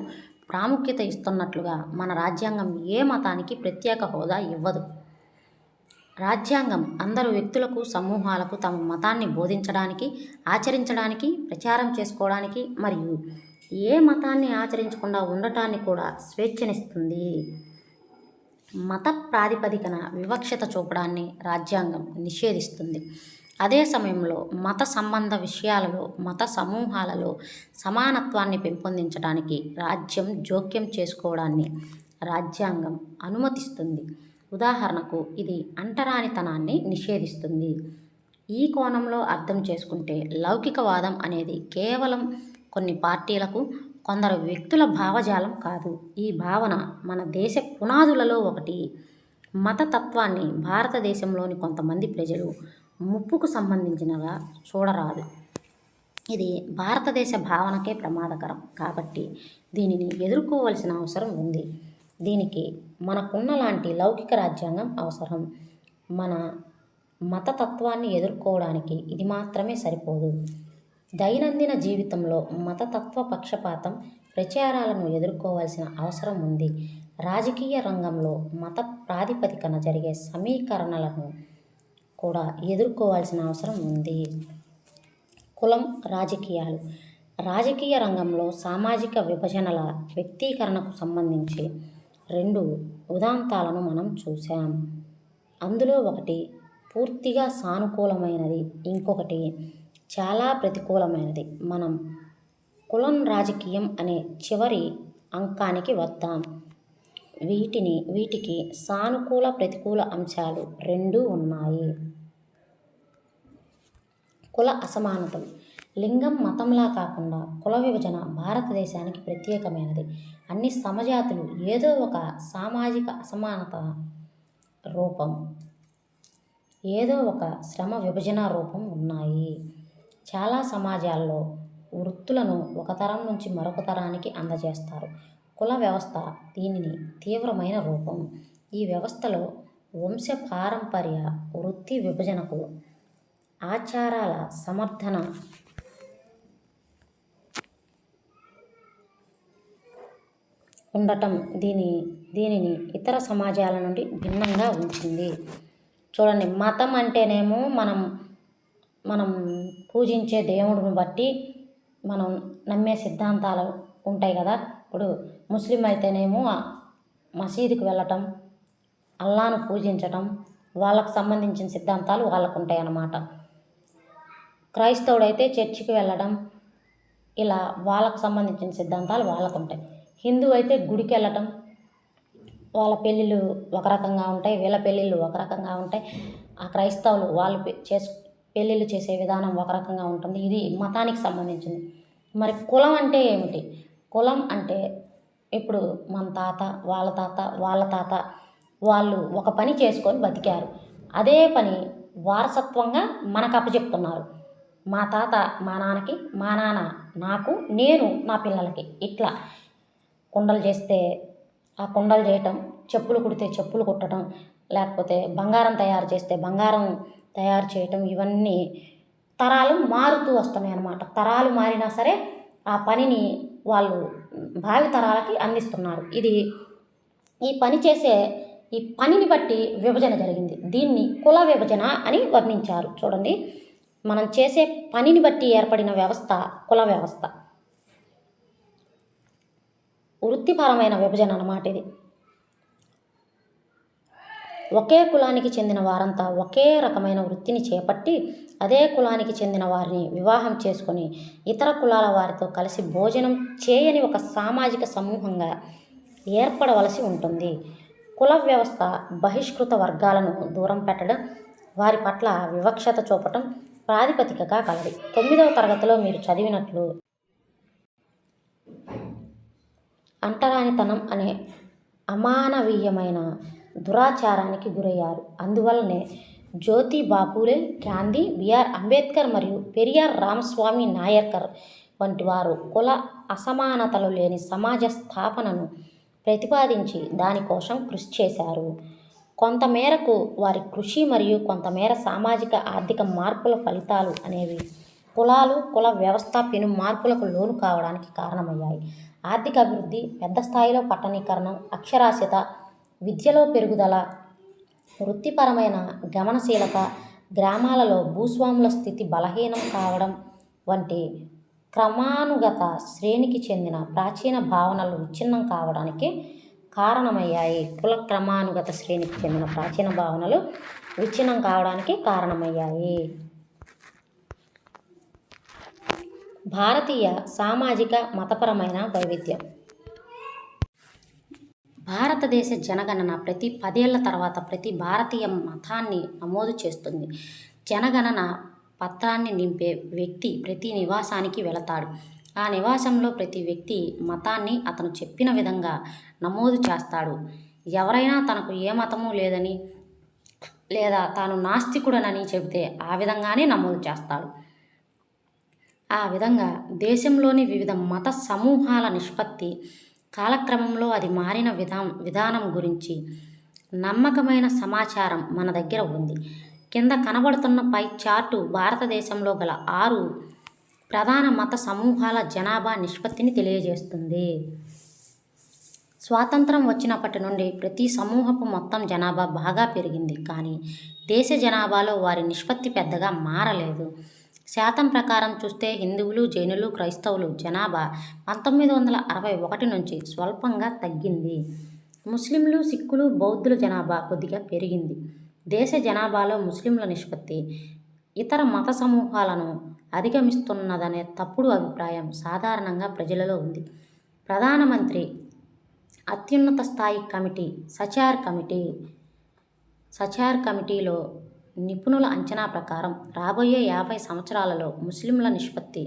ప్రాముఖ్యత ఇస్తున్నట్లుగా మన రాజ్యాంగం ఏ మతానికి ప్రత్యేక హోదా ఇవ్వదు. రాజ్యాంగం అందరు వ్యక్తులకు, సమూహాలకు తమ మతాన్ని బోధించడానికి, ఆచరించడానికి, ప్రచారం చేసుకోవడానికి మరియు ఏ మతాన్ని ఆచరించకుండా ఉండటాన్ని కూడా స్వేచ్ఛనిస్తుంది. మత ప్రాతిపదికన వివక్షత చూపడాన్ని రాజ్యాంగం నిషేధిస్తుంది. అదే సమయంలో మత సంబంధ విషయాలలో మత సమూహాలలో సమానత్వాన్ని పెంపొందించడానికి రాజ్యం జోక్యం చేసుకోవడాన్ని రాజ్యాంగం అనుమతిస్తుంది. ఉదాహరణకు, ఇది అంటరానితనాన్ని నిషేధిస్తుంది. ఈ కోణంలో అర్థం చేసుకుంటే లౌకికవాదం అనేది కేవలం కొన్ని పార్టీలకు, కొందరు వ్యక్తుల భావజాలం కాదు. ఈ భావన మన దేశ పునాదులలో ఒకటి. మతతత్వాన్ని భారతదేశంలోని కొంతమంది ప్రజలు ముప్పుకు సంబంధించినగా చూడరాదు. ఇది భారతదేశ భావనకే ప్రమాదకరం. కాబట్టి దీనిని ఎదుర్కోవలసిన అవసరం ఉంది. దీనికి మనకున్న లాంటి లౌకిక రాజ్యాంగం అవసరం. మన మతతత్వాన్ని ఎదుర్కోవడానికి ఇది మాత్రమే సరిపోదు. దైనందిన జీవితంలో మతతత్వ పక్షపాతం, ప్రచారాలను ఎదుర్కోవాల్సిన అవసరం ఉంది. రాజకీయ రంగంలో మత ప్రాతిపదికన జరిగే సమీకరణలను కూడా ఎదుర్కోవాల్సిన అవసరం ఉంది. కులం, రాజకీయాలు. రాజకీయ రంగంలో సామాజిక విభజనల వ్యక్తీకరణకు సంబంధించి 2 ఉదాంతాలను మనం చూసాం. అందులో ఒకటి పూర్తిగా సానుకూలమైనది, ఇంకొకటి చాలా ప్రతికూలమైనది. మనం కులం రాజకీయం అనే చివరి అంకానికి వద్దాం. వీటికి సానుకూల, ప్రతికూల అంశాలు 2 ఉన్నాయి. కుల అసమానతలు. లింగం, మతంలా కాకుండా కుల విభజన భారతదేశానికి ప్రత్యేకమైనది. అన్ని సమజాతులు ఏదో ఒక సామాజిక అసమానత రూపం, ఏదో ఒక శ్రమ విభజన రూపం ఉన్నాయి. చాలా సమాజాల్లో వృత్తులను ఒక తరం నుంచి మరొక తరానికి అందజేస్తారు. కుల వ్యవస్థ దీనిని తీవ్రమైన రూపం. ఈ వ్యవస్థలో వంశపారంపర్య వృత్తి విభజనకు ఆచారాల సమర్థన ఉండటం దీనిని ఇతర సమాజాల నుండి భిన్నంగా ఉంచింది. చూడండి, మతం అంటేనేమో మనం పూజించే దేవుడిని బట్టి మనం నమ్మే సిద్ధాంతాలు ఉంటాయి కదా. ఇప్పుడు ముస్లిం అయితేనేమో మసీదుకి వెళ్ళటం, అల్లాను పూజించటం, వాళ్ళకు సంబంధించిన సిద్ధాంతాలు వాళ్ళకు ఉంటాయి అన్నమాట. క్రైస్తవుడైతే చర్చికి వెళ్ళడం, ఇలా వాళ్ళకు సంబంధించిన సిద్ధాంతాలు వాళ్ళకు ఉంటాయి. హిందూ అయితే గుడికి వెళ్ళటం, వాళ్ళ పెళ్ళిళ్ళు ఒక రకంగా ఉంటాయి, వీళ్ళ పెళ్ళిళ్ళు ఒక రకంగా ఉంటాయి. ఆ క్రైస్తవులు వాళ్ళు పెళ్ళిళ్ళు చేసే విధానం ఒక రకంగా ఉంటుంది. ఇది మతానికి సంబంధించింది. మరి కులం అంటే ఏమిటి? కులం అంటే ఇప్పుడు మన తాత, వాళ్ళ తాత వాళ్ళు ఒక పని చేసుకొని బతికారు. అదే పని వారసత్వంగా మనకు అప్పచెప్తున్నారు. మా తాత మా నాన్నకి, మా నాన్న నాకు, నేను నా పిల్లలకి. ఇట్లా కుండలు చేస్తే ఆ కుండలు చేయటం, చెప్పులు కుడితే చెప్పులు కుట్టడం, లేకపోతే బంగారం తయారు చేస్తే బంగారం తయారు చేయటం, ఇవన్నీ తరాలు మారుతూ వస్తున్నాయి అన్నమాట. తరాలు మారినా సరే ఆ పనిని వాళ్ళు భావి తరాలకి అందిస్తున్నారు. ఈ పనిని బట్టి విభజన జరిగింది. దీన్ని కుల విభజన అని వర్ణించారు. చూడండి, మనం చేసే పనిని బట్టి ఏర్పడిన వ్యవస్థ కుల వ్యవస్థ. వృత్తిపరమైన విభజన అన్నమాట ఇది. ఒకే కులానికి చెందిన వారంతా ఒకే రకమైన వృత్తిని చేపట్టి అదే కులానికి చెందిన వారిని వివాహం చేసుకొని ఇతర కులాల వారితో కలిసి భోజనం చేయని ఒక సామాజిక సమూహంగా ఏర్పడవలసి ఉంటుంది. కుల వ్యవస్థ బహిష్కృత వర్గాలను దూరం పెట్టడం, వారి పట్ల వివక్షత చూపటం ప్రాతిపదికగా కలది. 9వ తరగతిలో మీరు చదివినట్లు అంటరానితనం అనే అమానవీయమైన దురాచారానికి గురయ్యారు. అందువల్లనే జ్యోతిబా ఫూలే, గాంధీ, బిఆర్ అంబేద్కర్ మరియు పెరియార్ రామస్వామి నాయర్కర్ వంటి వారు కుల అసమానతలు లేని సమాజ స్థాపనను ప్రతిపాదించి దానికోసం కృషి చేశారు. కొంతమేరకు వారి కృషి మరియు కొంతమేర సామాజిక ఆర్థిక మార్పుల ఫలితాలు అనేవి కులాలు, కుల వ్యవస్థ పెను మార్పులకు లోను కావడానికి కారణమయ్యాయి. ఆర్థిక అభివృద్ధి, పెద్ద స్థాయిలో పట్టణీకరణం, అక్షరాస్యత, విద్యలో పెరుగుదల, వృత్తిపరమైన గమనశీలత, గ్రామాలలో భూస్వాముల స్థితి బలహీనం కావడం వంటి క్రమానుగత శ్రేణికి చెందిన ప్రాచీన భావనలు విచ్ఛిన్నం కావడానికి కారణమయ్యాయి. కుల క్రమానుగత శ్రేణికి చెందిన ప్రాచీన భావనలు విచ్ఛిన్నం కావడానికి కారణమయ్యాయి. భారతీయ సామాజిక మతపరమైన వైవిధ్యం. భారతదేశ జనగణన ప్రతి 10 ఏళ్ల తర్వాత ప్రతి భారతీయ మతాన్ని నమోదు చేస్తుంది. జనగణన పత్రాన్ని నింపే వ్యక్తి ప్రతి నివాసానికి వెళతాడు. ఆ నివాసంలో ప్రతి వ్యక్తి మతాన్ని అతను చెప్పిన విధంగా నమోదు చేస్తాడు. ఎవరైనా తనకు ఏ మతము లేదని లేదా తాను నాస్తికుడనని చెబితే ఆ విధంగానే నమోదు చేస్తాడు. ఆ విధంగా దేశంలోని వివిధ మత సమూహాల నిష్పత్తి, కాలక్రమంలో అది మారిన విధానం గురించి నమ్మకమైన సమాచారం మన దగ్గర ఉంది. కింద కనబడుతున్న పై చార్టు భారతదేశంలో గల 6 ప్రధాన మత సమూహాల జనాభా నిష్పత్తిని తెలియజేస్తుంది. స్వాతంత్రం వచ్చినప్పటి నుండి ప్రతి సమూహపు మొత్తం జనాభా బాగా పెరిగింది, కానీ దేశ జనాభాలో వారి నిష్పత్తి పెద్దగా మారలేదు. శాతం ప్రకారం చూస్తే హిందువులు, జైనులు, క్రైస్తవులు జనాభా 1961 నుంచి స్వల్పంగా తగ్గింది. ముస్లింలు, సిక్కులు, బౌద్ధుల జనాభా కొద్దిగా పెరిగింది. దేశ జనాభాలో ముస్లింల నిష్పత్తి ఇతర మత సమూహాలను అధిగమిస్తున్నదనే తప్పుడు అభిప్రాయం సాధారణంగా ప్రజలలో ఉంది. ప్రధానమంత్రి అత్యున్నత స్థాయి కమిటీ సచార్ కమిటీలో నిపుణుల అంచనా ప్రకారం రాబోయే 50 సంవత్సరాలలో ముస్లింల నిష్పత్తి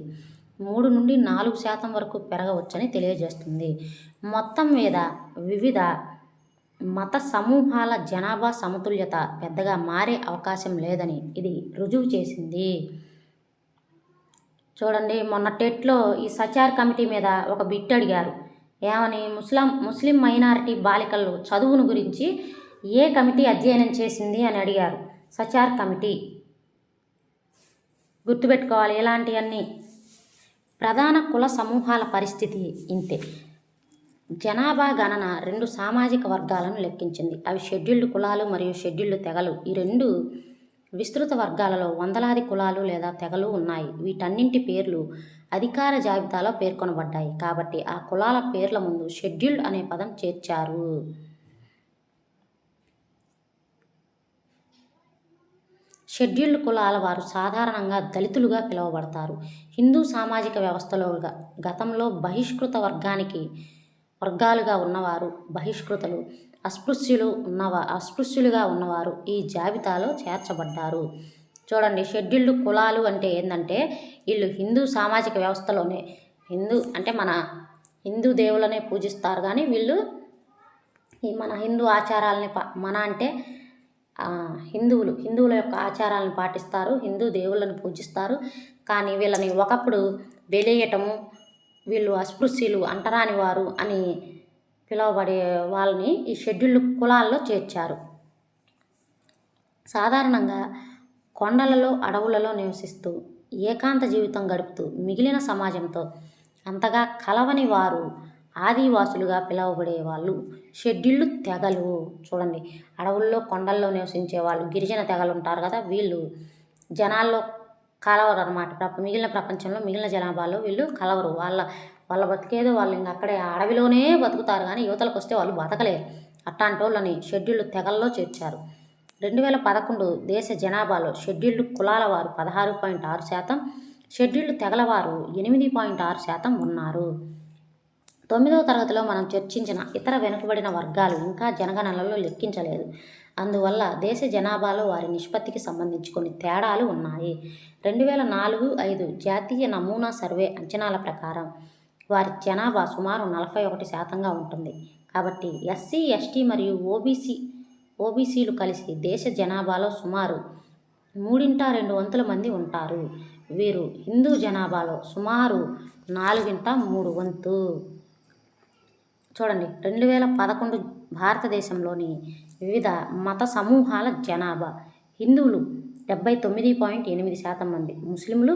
3 నుండి 4% వరకు పెరగవచ్చని తెలియజేస్తుంది. మొత్తం మీద వివిధ మత సమూహాల జనాభా సమతుల్యత పెద్దగా మారే అవకాశం లేదని ఇది రుజువు చేసింది. చూడండి, మొన్న టెట్లో ఈ సచార్ కమిటీ మీద ఒక బిట్ అడిగారు. ఏమని? ముస్లిం మైనారిటీ బాలికలు చదువును గురించి ఏ కమిటీ అధ్యయనం చేసింది అని అడిగారు. సచార్ కమిటీ. గుర్తుపెట్టుకోవాలి ఇలాంటివన్నీ. ప్రధాన కుల సమూహాల పరిస్థితి ఇంతే. జనాభా గణన 2 సామాజిక వర్గాలను లెక్కించింది. అవి షెడ్యూల్డ్ కులాలు మరియు షెడ్యూల్డ్ తెగలు. ఈ 2 విస్తృత వర్గాలలో వందలాది కులాలు లేదా తెగలు ఉన్నాయి. వీటన్నింటి పేర్లు అధికార జాబితాలో పేర్కొనబడ్డాయి కాబట్టి ఆ కులాల పేర్ల ముందు షెడ్యూల్డ్ అనే పదం చేర్చారు. షెడ్యూల్డ్ కులాల వారు సాధారణంగా దళితులుగా పిలువబడతారు. హిందూ సామాజిక వ్యవస్థలో గతంలో బహిష్కృత వర్గాలుగా ఉన్నవారు, బహిష్కృతులు, అస్పృశ్యులుగా ఉన్నవారు ఈ జాబితాలో చేర్చబడ్డారు. చూడండి, షెడ్యూల్డ్ కులాలు అంటే ఏంటంటే వీళ్ళు హిందూ సామాజిక వ్యవస్థలోనే అంటే మన హిందూ దేవులనే పూజిస్తారు. కానీ వీళ్ళు మన హిందూ ఆచారాలని అంటే హిందువుల యొక్క ఆచారాలను పాటిస్తారు, హిందూ దేవుళ్ళని పూజిస్తారు. కానీ వీళ్ళని ఒకప్పుడు వెలియటము, వీళ్ళు అస్పృశ్యులు, అంటరాని వారు అని పిలువబడే వాళ్ళని ఈ షెడ్యూల్డ్ కులాల్లో చేర్చారు. సాధారణంగా కొండలలో, అడవులలో నివసిస్తూ ఏకాంత జీవితం గడుపుతూ మిగిలిన సమాజంతో అంతగా కలవని వారు ఆదివాసులుగా పిలువబడే వాళ్ళు షెడ్యూల్డ్ తెగలు. చూడండి, అడవుల్లో, కొండల్లో నివసించే వాళ్ళు గిరిజన తెగలు ఉంటారు కదా, వీళ్ళు జనాల్లో కలవరు అనమాట. మిగిలిన ప్రపంచంలో మిగిలిన జనాభాలో వీళ్ళు కలవరు. వాళ్ళ బతికేదో వాళ్ళు ఇంకా అక్కడే అడవిలోనే బతుకుతారు. కానీ యువతలకు వస్తే వాళ్ళు బతకలేరు. అట్లాంటి వాళ్ళని షెడ్యూల్డ్ తెగల్లో చేర్చారు. 2011 దేశ జనాభాలో షెడ్యూల్డ్ కులాల వారు 16.6%, షెడ్యూల్డ్ తెగల వారు 8.6% ఉన్నారు. 9వ తరగతిలో మనం చర్చించిన ఇతర వెనుకబడిన వర్గాలు ఇంకా జనగణనలో లెక్కించలేదు. అందువల్ల దేశ జనాభాలో వారి నిష్పత్తికి సంబంధించి కొన్ని తేడాలు ఉన్నాయి. 2004-05 జాతీయ నమూనా సర్వే అంచనాల ప్రకారం వారి జనాభా సుమారు 41%గా ఉంటుంది. కాబట్టి ఎస్సీ, ఎస్టీ మరియు ఓబీసీలు కలిసి దేశ జనాభాలో సుమారు 3/2 మంది ఉంటారు. వీరు హిందూ జనాభాలో సుమారు 4/3. చూడండి, 2011 భారతదేశంలోని వివిధ మత సమూహాల జనాభా. హిందువులు 79.8% మంది, ముస్లింలు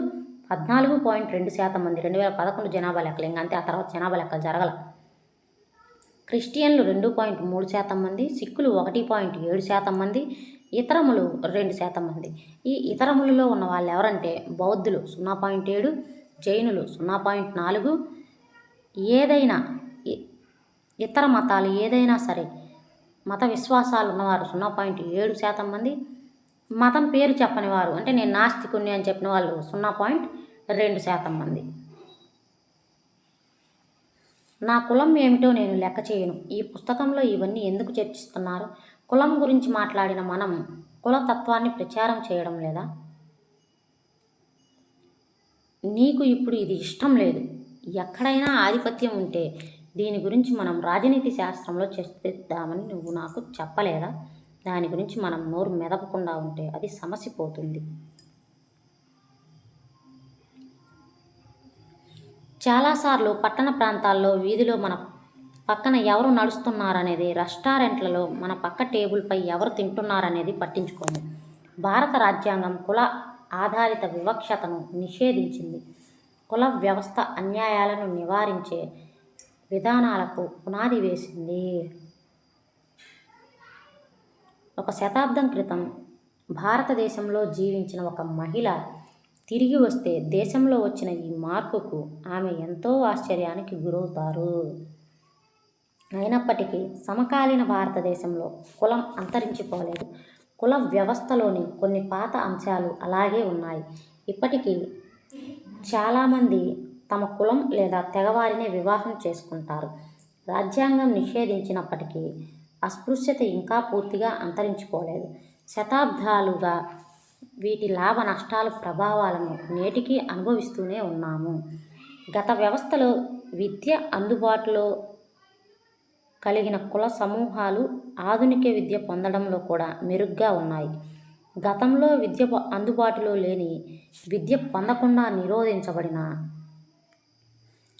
14.2% మంది. 2011 జనాభా లెక్కలు. ఇంకంతే, ఆ తర్వాత జనాభా లెక్కలు జరగల. క్రిస్టియన్లు 2.3% మంది, సిక్కులు 1.7% మంది, ఇతరములు 2% మంది. ఈ ఇతరములలో ఉన్న వాళ్ళు ఎవరంటే బౌద్ధులు 0.7, జైనులు 0.4, ఏదైనా ఇతర మతాలు ఏదైనా సరే మత విశ్వాసాలు ఉన్నవారు 0.7% మంది, మతం పేరు చెప్పని వారు అంటే నేను నాస్తికుణ్ణి అని చెప్పిన వాళ్ళు 0.2% మంది. నా కులం ఏమిటో నేను లెక్క చేయను. ఈ పుస్తకంలో ఇవన్నీ ఎందుకు చర్చిస్తున్నారు? కులం గురించి మాట్లాడిన మనం కులతత్వాన్ని ప్రచారం చేయడం లేదా? నీకు ఇప్పుడు ఇది ఇష్టం లేదు, ఎక్కడైనా ఆధిపత్యం ఉంటే దీని గురించి మనం రాజనీతి శాస్త్రంలో చర్చిద్దామని నువ్వు నాకు చెప్పలేదా? దాని గురించి మనం నోరు మెదపకుండా ఉంటే అది సమస్య పోతుంది. చాలాసార్లు పట్టణ ప్రాంతాల్లో వీధిలో మన పక్కన ఎవరు నడుస్తున్నారనేది, రెస్టారెంట్లలో మన పక్క టేబుల్పై ఎవరు తింటున్నారనేది పట్టించుకోము. భారత రాజ్యాంగం కుల ఆధారిత వివక్షతను నిషేధించింది. కుల వ్యవస్థ అన్యాయాలను నివారించే విధానాలకు పునాది వేసింది. 1 శతాబ్దం క్రితం భారతదేశంలో జీవించిన ఒక మహిళ తిరిగి వస్తే దేశంలో వచ్చిన ఈ మార్పుకు ఆమె ఎంతో ఆశ్చర్యానికి గురవుతారు. అయినప్పటికీ సమకాలీన భారతదేశంలో కులం అంతరించిపోలేదు. కుల వ్యవస్థలోని కొన్ని పాత అంశాలు అలాగే ఉన్నాయి. ఇప్పటికీ చాలామంది తమ కులం లేదా తెగవారినే వివాహం చేసుకుంటారు. రాజ్యాంగం నిషేధించినప్పటికీ అస్పృశ్యత ఇంకా పూర్తిగా అంతరించిపోలేదు. శతాబ్దాలుగా వీటి లాభ నష్టాల ప్రభావాలను నేటికీ అనుభవిస్తూనే ఉన్నాము. గత వ్యవస్థలో విద్య అందుబాటులో కలిగిన కుల సమూహాలు ఆధునిక విద్య పొందడంలో కూడా మెరుగ్గా ఉన్నాయి. గతంలో విద్య అందుబాటులో లేని, విద్య పొందకుండా నిరోధించబడిన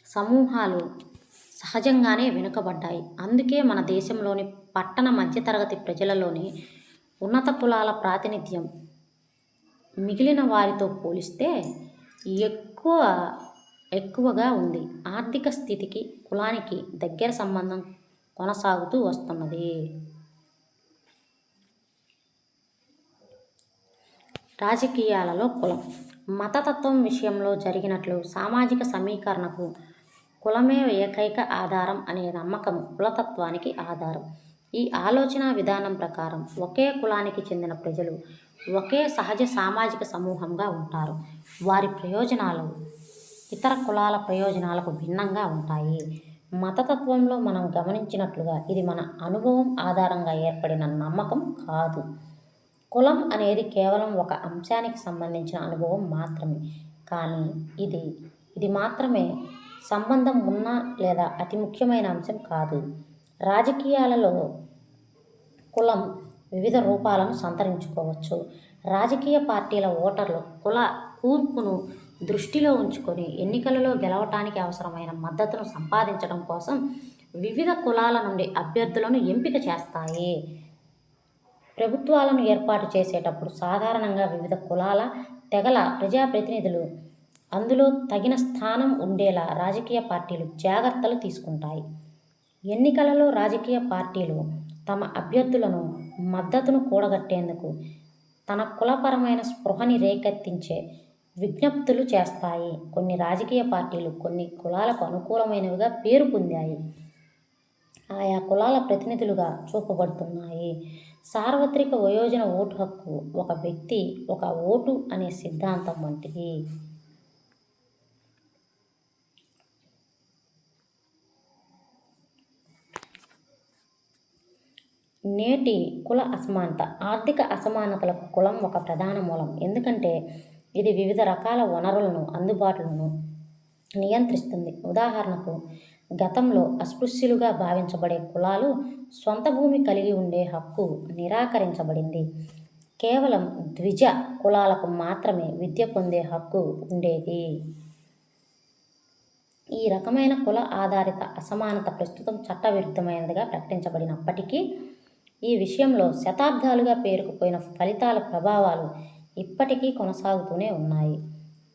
సమూహాలు సహజంగానే వెనుకబడ్డాయి. అందుకే మన దేశంలోని పట్టణ మధ్యతరగతి ప్రజలలోని ఉన్నత కులాల ప్రాతినిధ్యం మిగిలిన వారితో పోలిస్తే ఎక్కువ ఎక్కువగా ఉంది. ఆర్థిక స్థితికి కులానికి దగ్గర సంబంధం కొనసాగుతూ వస్తున్నది. రాజకీయాలలో కులం, మతతత్వం విషయంలో జరిగినట్లు సామాజిక సమీకరణకు కులమే ఏకైక ఆధారం అనే నమ్మకం కులతత్వానికి ఆధారం. ఈ ఆలోచన విధానం ప్రకారం ఒకే కులానికి చెందిన ప్రజలు ఒకే సహజ సామాజిక సమూహంగా ఉంటారు. వారి ప్రయోజనాలు ఇతర కులాల ప్రయోజనాలకు భిన్నంగా ఉంటాయి. మతతత్వంలో మనం గమనించినట్లుగా ఇది మన అనుభవం ఆధారంగా ఏర్పడిన నమ్మకం కాదు. కులం అనేది కేవలం ఒక అంశానికి సంబంధించిన అనుభవం మాత్రమే. కానీ ఇది మాత్రమే సంబంధం ఉన్న లేదా అతి ముఖ్యమైన అంశం కాదు. రాజకీయాలలో కులం వివిధ రూపాలను సంతరించుకోవచ్చు. రాజకీయ పార్టీల ఓటర్లు కుల కూర్పును దృష్టిలో ఉంచుకొని ఎన్నికలలో గెలవటానికి అవసరమైన మద్దతును సంపాదించడం కోసం వివిధ కులాల నుండి అభ్యర్థులను ఎంపిక చేస్తాయి. ప్రభుత్వాలను ఏర్పాటు చేసేటప్పుడు సాధారణంగా వివిధ కులాల, తెగల ప్రజాప్రతినిధులు అందులో తగిన స్థానం ఉండేలా రాజకీయ పార్టీలు జాగ్రత్తలు తీసుకుంటాయి. ఎన్నికలలో రాజకీయ పార్టీలు తమ అభ్యర్థులను మద్దతును కూడగట్టేందుకు తన కులపరమైన స్పృహని రేకెత్తించే విజ్ఞప్తులు చేస్తాయి. కొన్ని రాజకీయ పార్టీలు కొన్ని కులాలకు అనుకూలమైనవిగా పేరు పొందాయి. ఆయా కులాల ప్రతినిధులుగా చూపబడుతున్నాయి. సార్వత్రిక వయోజన ఓటు హక్కు ఒక వ్యక్తి ఒక ఓటు అనే సిద్ధాంతం వంటిది. నేటి కుల అసమానత, ఆర్థిక అసమానతలకు కులం ఒక ప్రధాన మూలం. ఎందుకంటే ఇది వివిధ రకాల వనరులను, అందుబాటులను నియంత్రిస్తుంది. ఉదాహరణకు, గతంలో అస్పృశ్యులుగా భావించబడే కులాలు స్వంత భూమి కలిగి ఉండే హక్కు నిరాకరించబడింది. కేవలం ద్విజ కులాలకు మాత్రమే విద్య పొందే హక్కు ఉండేది. ఈ రకమైన కుల ఆధారిత అసమానత ప్రస్తుతం చట్టవిరుద్ధమైనదిగా ప్రకటించబడినప్పటికీ ఈ విషయంలో శతాబ్దాలుగా పేరుకుపోయిన ఫలితాల ప్రభావాలు ఇప్పటికీ కొనసాగుతూనే ఉన్నాయి.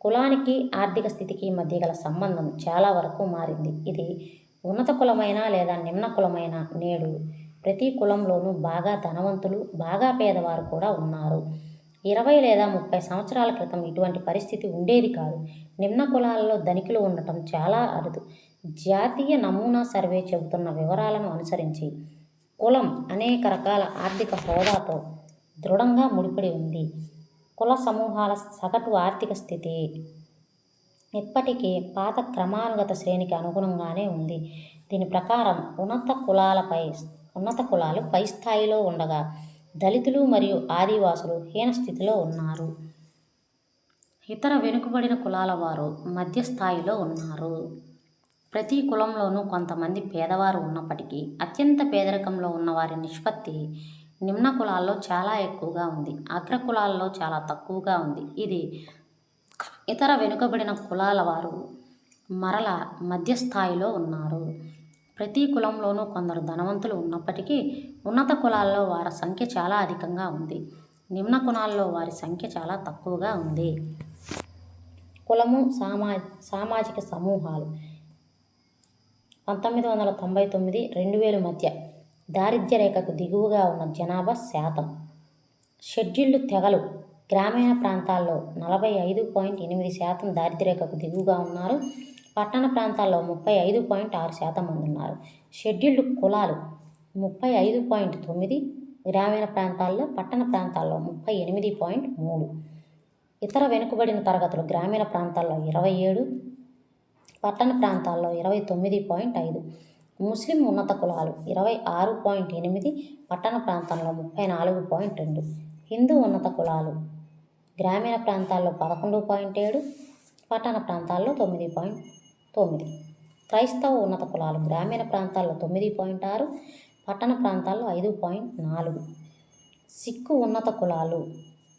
కులానికి ఆర్థిక స్థితికి మధ్య గల సంబంధం చాలా వరకు మారింది. ఇది ఉన్నత కులమైన లేదా నిమ్న కులమైన నేడు ప్రతి కులంలోనూ బాగా ధనవంతులు, బాగా పేదవారు కూడా ఉన్నారు. 20 లేదా 30 సంవత్సరాల క్రితం ఇటువంటి పరిస్థితి ఉండేది కాదు. నిమ్న కులాలలో ధనికులు ఉండటం చాలా అరుదు. జాతీయ నమూనా సర్వే చెబుతున్న వివరాలను అనుసరించి కులం అనేక రకాల ఆర్థిక హోదాతో దృఢంగా ముడిపడి ఉంది. కుల సమూహాల సగటు ఆర్థిక స్థితి ఇప్పటికీ పాత క్రమానుగత శ్రేణికి అనుగుణంగానే ఉంది. దీని ప్రకారం ఉన్నత కులాలు పై స్థాయిలో ఉండగా దళితులు మరియు ఆదివాసులు హీన స్థితిలో ఉన్నారు. ఇతర వెనుకబడిన కులాల వారు మధ్య స్థాయిలో ఉన్నారు. ప్రతి కులంలోనూ కొంతమంది పేదవారు ఉన్నప్పటికీ అత్యంత పేదరికంలో ఉన్నవారి నిష్పత్తి నిమ్న కులాల్లో చాలా ఎక్కువగా ఉంది. అగ్ర కులాల్లో చాలా తక్కువగా ఉంది. ఇది ఇతర వెనుకబడిన కులాల వారు మరల మధ్యస్థాయిలో ఉన్నారు. ప్రతి కులంలోనూ కొందరు ధనవంతులు ఉన్నప్పటికీ ఉన్నత కులాల్లో వారి సంఖ్య చాలా అధికంగా ఉంది. నిమ్న కులాల్లో వారి సంఖ్య చాలా తక్కువగా ఉంది. కులము, సామాజిక సమూహాలు 1999-2000 మధ్య దారిద్ర్య రేఖకు దిగువగా ఉన్న జనాభా శాతం. షెడ్యూల్డ్ తెగలు గ్రామీణ ప్రాంతాల్లో 45.8% దారిద్ర్యరేఖకు దిగువగా ఉన్నారు. పట్టణ ప్రాంతాల్లో 35.6% మంది ఉన్నారు. షెడ్యూల్డ్ కులాలు 35.9, గ్రామీణ ప్రాంతాల్లో, పట్టణ ప్రాంతాల్లో 38.3. ఇతర వెనుకబడిన తరగతులు గ్రామీణ ప్రాంతాల్లో 27, పట్టణ ప్రాంతాల్లో 29.5. ముస్లిం ఉన్నత కులాలు 26.8, పట్టణ ప్రాంతంలో 34.2. హిందూ ఉన్నత కులాలు గ్రామీణ ప్రాంతాల్లో 11.7, పట్టణ ప్రాంతాల్లో 9.9. క్రైస్తవ ఉన్నత కులాలు గ్రామీణ ప్రాంతాల్లో 9.6, పట్టణ ప్రాంతాల్లో 5.4. సిక్కు ఉన్నత కులాలు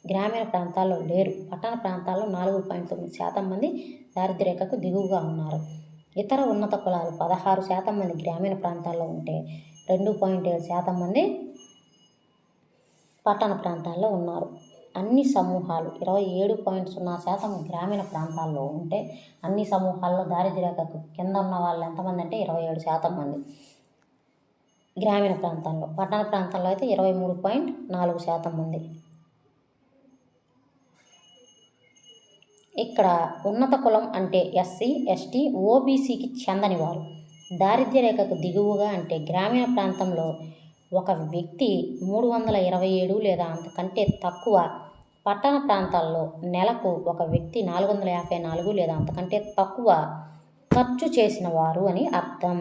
గ్రామీణ ప్రాంతాల్లో లేరు. పట్టణ ప్రాంతాల్లో 4.9% మంది దారిద్ర్యరేఖకు దిగువగా ఉన్నారు. ఇతర ఉన్నత కులాలు 16% మంది గ్రామీణ ప్రాంతాల్లో ఉంటే 2.7% మంది పట్టణ ప్రాంతాల్లో ఉన్నారు. అన్ని సమూహాలు 27.0% గ్రామీణ ప్రాంతాల్లో ఉంటే అన్ని సమూహాల్లో దారిద్ర్య రేఖకు కింద ఉన్న వాళ్ళు ఎంతమంది అంటే 27% మంది గ్రామీణ ప్రాంతాల్లో. పట్టణ ప్రాంతాల్లో అయితే 23.4% మంది. ఇక్కడ ఉన్నత కులం అంటే ఎస్సీ, ఎస్టీ, ఓబీసీకి చెందని వారు. దారిద్ర్య రేఖకు దిగువగా అంటే గ్రామీణ ప్రాంతంలో ఒక వ్యక్తి 327 లేదా అంతకంటే తక్కువ, పట్టణ ప్రాంతాల్లో నెలకు ఒక వ్యక్తి 454 లేదా అంతకంటే తక్కువ ఖర్చు చేసిన వారు అని అర్థం.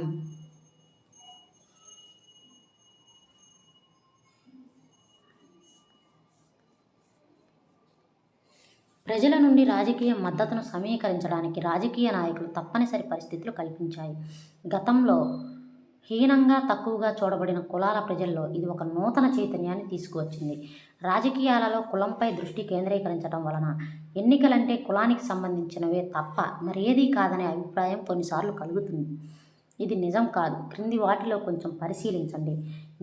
ప్రజల నుండి రాజకీయ మద్దతును సమీకరించడానికి రాజకీయ నాయకులు తప్పనిసరి పరిస్థితులు కల్పించాయి. గతంలో హీనంగా తక్కువగా చూడబడిన కులాల ప్రజల్లో ఇది ఒక నూతన చైతన్యాన్ని తీసుకువచ్చింది. రాజకీయాలలో కులంపై దృష్టి కేంద్రీకరించడం వలన ఎన్నికలంటే కులానికి సంబంధించినవే తప్ప మరేదీ కాదనే అభిప్రాయం కొన్నిసార్లు కలుగుతుంది. ఇది నిజం కాదు. క్రింది వాటిలో కొంచెం పరిశీలించండి.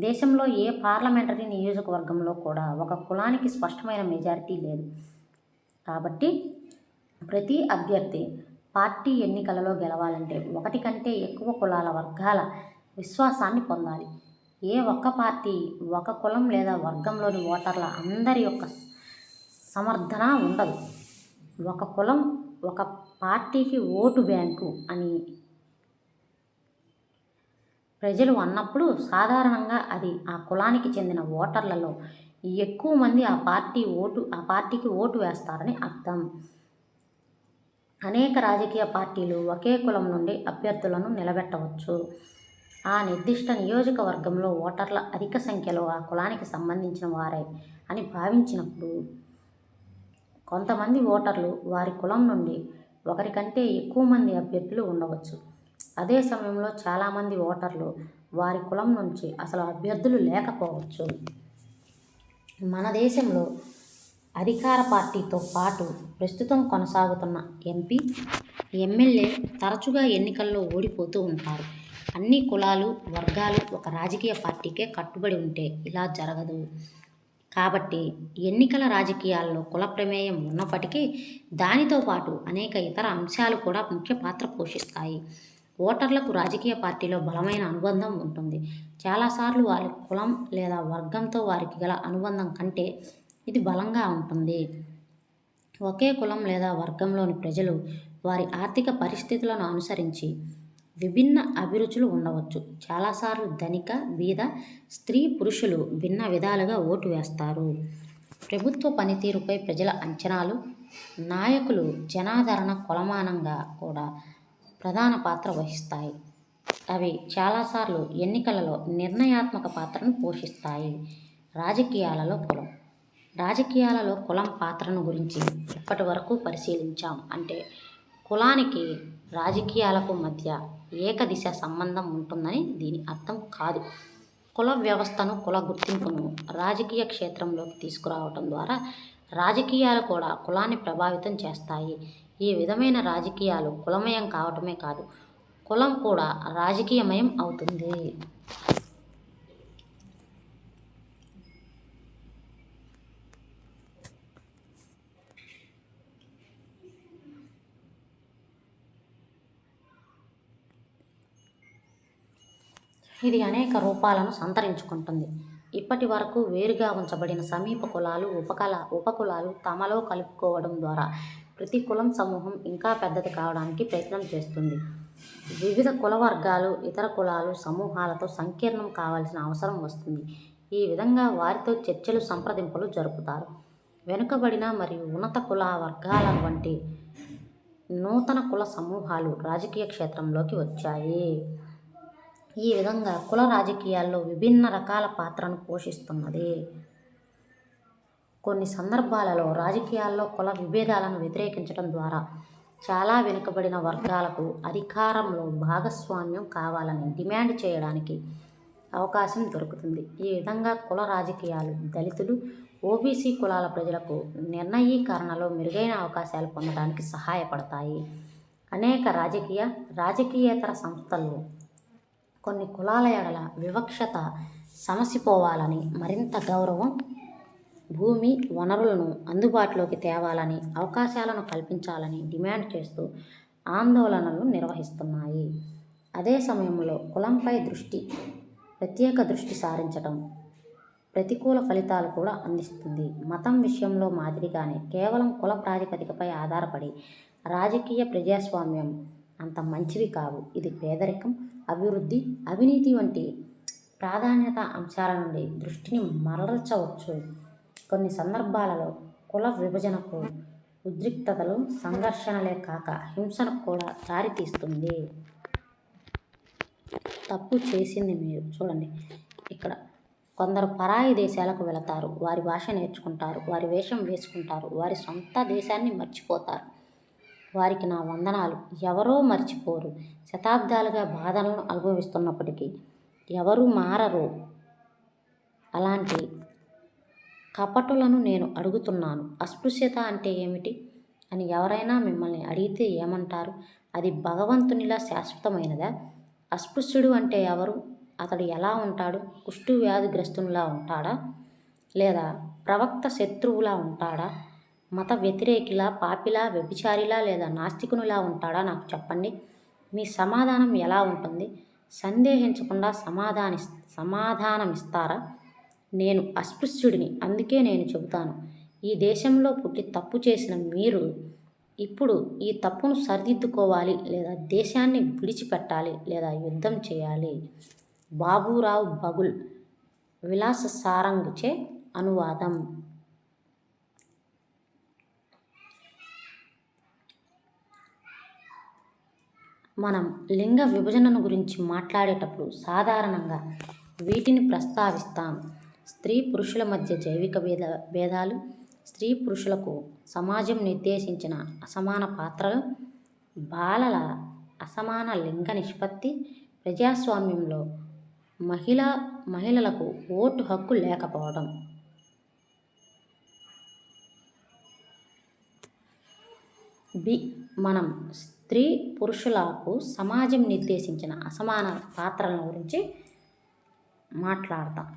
దేశంలో ఏ పార్లమెంటరీ నియోజకవర్గంలో కూడా ఒక కులానికి స్పష్టమైన మెజారిటీ లేదు. కాబట్టి ప్రతి అభ్యర్థి పార్టీ ఎన్నికలలో గెలవాలంటే ఒకటి కంటే ఎక్కువ కులాల వర్గాల విశ్వాసాన్ని పొందాలి. ఏ ఒక్క పార్టీ ఒక కులం లేదా వర్గంలోని ఓటర్ల అందరి యొక్క సమర్థన ఉండదు. ఒక కులం ఒక పార్టీకి ఓటు బ్యాంకు అని ప్రజలు అన్నప్పుడు సాధారణంగా అది ఆ కులానికి చెందిన ఓటర్లలో ఎక్కువ మంది ఆ పార్టీకి ఓటు వేస్తారని అర్థం. అనేక రాజకీయ పార్టీలు ఒకే కులం నుండి అభ్యర్థులను నిలబెట్టవచ్చు. ఆ నిర్దిష్ట నియోజకవర్గంలో ఓటర్ల అధిక సంఖ్యలో ఆ కులానికి సంబంధించిన వారే అని భావించినప్పుడు కొంతమంది ఓటర్లు వారి కులం నుండి ఒకరి కంటే ఎక్కువ మంది అభ్యర్థులు ఉండవచ్చు. అదే సమయంలో చాలామంది ఓటర్లు వారి కులం నుంచి అసలు అభ్యర్థులు లేకపోవచ్చు. మన దేశంలో అధికార పార్టీతో పాటు ప్రస్తుతం కొనసాగుతున్న ఎంపీ, ఎమ్మెల్యే తరచుగా ఎన్నికల్లో ఓడిపోతూ ఉంటారు. అన్ని కులాలు, వర్గాలు ఒక రాజకీయ పార్టీకే కట్టుబడి ఉంటే ఇలా జరగదు. కాబట్టి ఎన్నికల రాజకీయాల్లో కుల ప్రమేయం ఉన్నప్పటికీ దానితో పాటు అనేక ఇతర అంశాలు కూడా ముఖ్య పాత్ర పోషిస్తాయి. ఓటర్లకు రాజకీయ పార్టీలో బలమైన అనుబంధం ఉంటుంది. చాలాసార్లు వారి కులం లేదా వర్గంతో వారికి గల అనుబంధం కంటే ఇది బలంగా ఉంటుంది. ఒకే కులం లేదా వర్గంలోని ప్రజలు వారి ఆర్థిక పరిస్థితులను అనుసరించి విభిన్న అభిరుచులు ఉండవచ్చు. చాలాసార్లు ధనిక, బీద, స్త్రీ, పురుషులు భిన్న విధాలుగా ఓటు వేస్తారు. ప్రభుత్వ పనితీరుపై ప్రజల అంచనాలు, నాయకులు జనాదరణ కొలమానంగా కూడా ప్రధాన పాత్ర వహిస్తాయి. అవి చాలాసార్లు ఎన్నికలలో నిర్ణయాత్మక పాత్రను పోషిస్తాయి. రాజకీయాలలో కులం పాత్రను గురించి ఇప్పటి వరకు పరిశీలించాం. అంటే కులానికి రాజకీయాలకు మధ్య ఏకదిశ సంబంధం ఉంటుందని దీని అర్థం కాదు. కుల వ్యవస్థను, కుల గుర్తింపును రాజకీయ క్షేత్రంలోకి తీసుకురావటం ద్వారా రాజకీయాలు కూడా కులాన్ని ప్రభావితం చేస్తాయి. ఈ విధమైన రాజకీయాలు కులమయం కావటమే కాదు, కులం కూడా రాజకీయమయం అవుతుంది. ఇది అనేక రూపాలను సంతరించుకుంటుంది. ఇప్పటి వరకు వేరుగా ఉంచబడిన సమీప కులాలు, ఉపకులాలు తమలో కలుపుకోవడం ద్వారా ప్రతి కులం సమూహం ఇంకా పెద్దది కావడానికి ప్రయత్నం చేస్తుంది. వివిధ కుల వర్గాలు ఇతర కులాలు సమూహాలతో సంకీర్ణం కావాల్సిన అవసరం వస్తుంది. ఈ విధంగా వారితో చర్చలు, సంప్రదింపులు జరుపుతారు. వెనుకబడిన మరియు ఉన్నత కుల వర్గాల వంటి నూతన కుల సమూహాలు రాజకీయ క్షేత్రంలోకి వచ్చాయి. ఈ విధంగా కుల రాజకీయాల్లో విభిన్న రకాల పాత్రను పోషిస్తున్నది. కొన్ని సందర్భాలలో రాజకీయాల్లో కుల విభేదాలను వ్యతిరేకించడం ద్వారా చాలా వెనుకబడిన వర్గాలకు అధికారంలో భాగస్వామ్యం కావాలని డిమాండ్ చేయడానికి అవకాశం దొరుకుతుంది. ఈ విధంగా కుల రాజకీయాలు దళితులు, ఓబీసీ కులాల ప్రజలకు నిర్ణయీకరణలో మెరుగైన అవకాశాలు పొందడానికి సహాయపడతాయి. అనేక రాజకీయేతర సంస్థల్లో కొన్ని కులాల ఎడల వివక్షత సమసిపోవాలని, మరింత గౌరవం, భూమి వనరులను అందుబాటులోకి తేవాలని, అవకాశాలను కల్పించాలని డిమాండ్ చేస్తూ ఆందోళనలు నిర్వహిస్తున్నాయి. అదే సమయంలో కులంపై ప్రత్యేక దృష్టి సారించడం ప్రతికూల ఫలితాలు కూడా అందిస్తుంది. మతం విషయంలో మాదిరిగానే కేవలం కుల ప్రాతిపదికపై ఆధారపడి రాజకీయ ప్రజాస్వామ్యం అంత మంచివి కావు. ఇది పేదరికం, అభివృద్ధి, అవినీతి వంటి ప్రాధాన్యత అంశాల నుండి దృష్టిని మరల్చవచ్చు. కొన్ని సందర్భాలలో కుల విభజనకు, ఉద్రిక్తతలు, సంఘర్షణలే కాక హింసకు కూడా దారితీస్తుంది. తప్పు చేసింది మీరు. చూడండి ఇక్కడ కొందరు పరాయి దేశాలకు వెళతారు, వారి భాష నేర్చుకుంటారు, వారి వేషం వేసుకుంటారు, వారి సొంత దేశాన్ని మర్చిపోతారు. వారికి నా వందనాలు. ఎవరో మర్చిపోరు. శతాబ్దాలుగా బాధలను అనుభవిస్తున్నప్పటికీ ఎవరూ మారరు. అలాంటి కపటులను నేను అడుగుతున్నాను, అస్పృశ్యత అంటే ఏమిటి అని ఎవరైనా మిమ్మల్ని అడిగితే ఏమంటారు? అది భగవంతునిలా శాశ్వతమైనదా? అస్పృశ్యుడు అంటే ఎవరు? అతడు ఎలా ఉంటాడు? కుష్టు వ్యాధిగ్రస్తునిలా ఉంటాడా? లేదా ప్రవక్త శత్రువులా ఉంటాడా? మత వ్యతిరేకిలా, పాపిలా, వ్యభిచారిలా లేదా నాస్తికునిలా ఉంటాడా? నాకు చెప్పండి. మీ సమాధానం ఎలా ఉంటుంది? సందేహించకుండా సమాధానమిస్తారా? నేను అస్పృశ్యుడిని, అందుకే నేను చెబుతాను. ఈ దేశంలో పుట్టి తప్పు చేసిన మీరు ఇప్పుడు ఈ తప్పును సరిదిద్దుకోవాలి, లేదా దేశాన్ని విడిచిపెట్టాలి, లేదా యుద్ధం చేయాలి. బాబూరావు బగుల్, విలాస సారంగ్చే అనువాదం. మనం లింగ విభజనను గురించి మాట్లాడేటప్పుడు సాధారణంగా వీటిని ప్రస్తావిస్తాం. స్త్రీ పురుషుల మధ్య జైవిక భేదాలు, స్త్రీ పురుషులకు సమాజం నిర్దేశించిన అసమాన పాత్రలు, బాలల అసమాన లింగ నిష్పత్తి, ప్రజాస్వామ్యంలో మహిళలకు ఓటు హక్కు లేకపోవడం. మనం స్త్రీ పురుషులకు సమాజం నిర్దేశించిన అసమాన పాత్రల గురించి మాట్లాడతాం.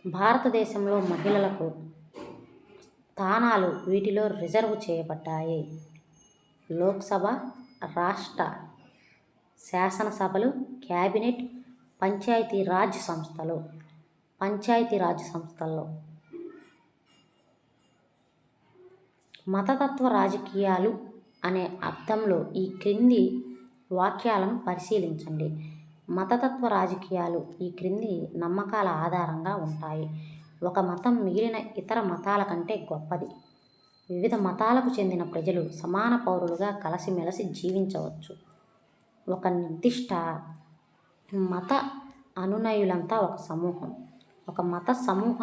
భారతదేశంలో మహిళలకు స్థానాలు వీటిలో రిజర్వ్ చేయబడ్డాయి. లోక్సభ, రాష్ట్ర శాసనసభలు, క్యాబినెట్, పంచాయతీరాజ్ సంస్థల్లో. మతతత్వ రాజకీయాలు అనే అర్థంలో ఈ క్రింది వాక్యాలను పరిశీలించండి. మతతత్వ రాజకీయాలు ఈ క్రింది నమ్మకాల ఆధారంగా ఉంటాయి. ఒక మతం మిగిలిన ఇతర మతాల కంటే గొప్పది. వివిధ మతాలకు చెందిన ప్రజలు సమాన పౌరులుగా కలిసిమెలిసి జీవించవచ్చు. ఒక నిర్దిష్ట మత అనునయులంతా ఒక సమూహం. ఒక మత సమూహ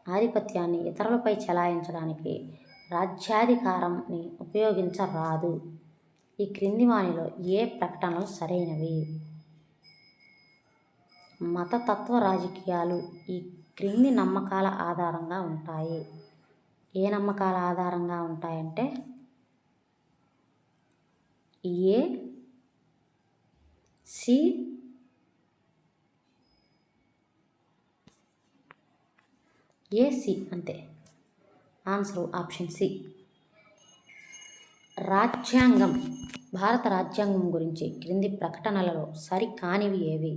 ఆధిపత్యాన్ని ఇతరులపై చెలాయించడానికి రాజ్యాధికారాన్ని ఉపయోగించరాదు. ఈ క్రింది వానిలో ఏ ప్రకటనలు సరైనవి? మతతత్వ రాజకీయాలు ఈ క్రింది నమ్మకాల ఆధారంగా ఉంటాయి. ఏ నమ్మకాల ఆధారంగా ఉంటాయంటే ఏ, సి, అంతే. Answer option C. రాజ్యాంగం. భారత రాజ్యాంగం గురించి క్రింది ప్రకటనలలో సరికానివి ఏవి?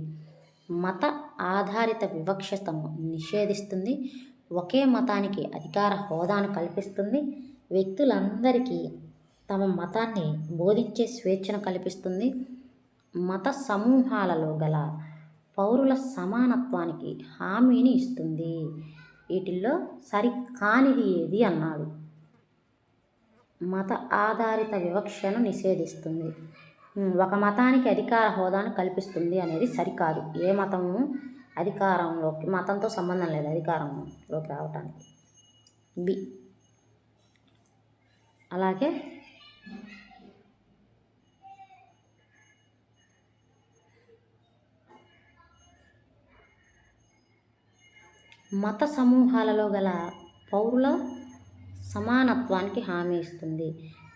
మత ఆధారిత వివక్షతను నిషేధిస్తుంది. ఒకే మతానికి అధికార హోదాను కల్పిస్తుంది. వ్యక్తులందరికీ తమ మతాన్ని బోధించే స్వేచ్ఛను కల్పిస్తుంది. మత సమూహాలలో గల పౌరుల సమానత్వానికి హామీని ఇస్తుంది. వీటిల్లో సరికానిది ఏది అన్నాడు. మత ఆధారిత వివక్షను నిషేధిస్తుంది. ఒక మతానికి అధికార హోదాను కల్పిస్తుంది అనేది సరికాదు. ఏ మతము మతంతో సంబంధం లేదు అధికారంలోకి రావటానికి. బి. అలాగే మత సమూహాలలో గల పౌరుల సమానత్వానికి హామీ ఇస్తుంది.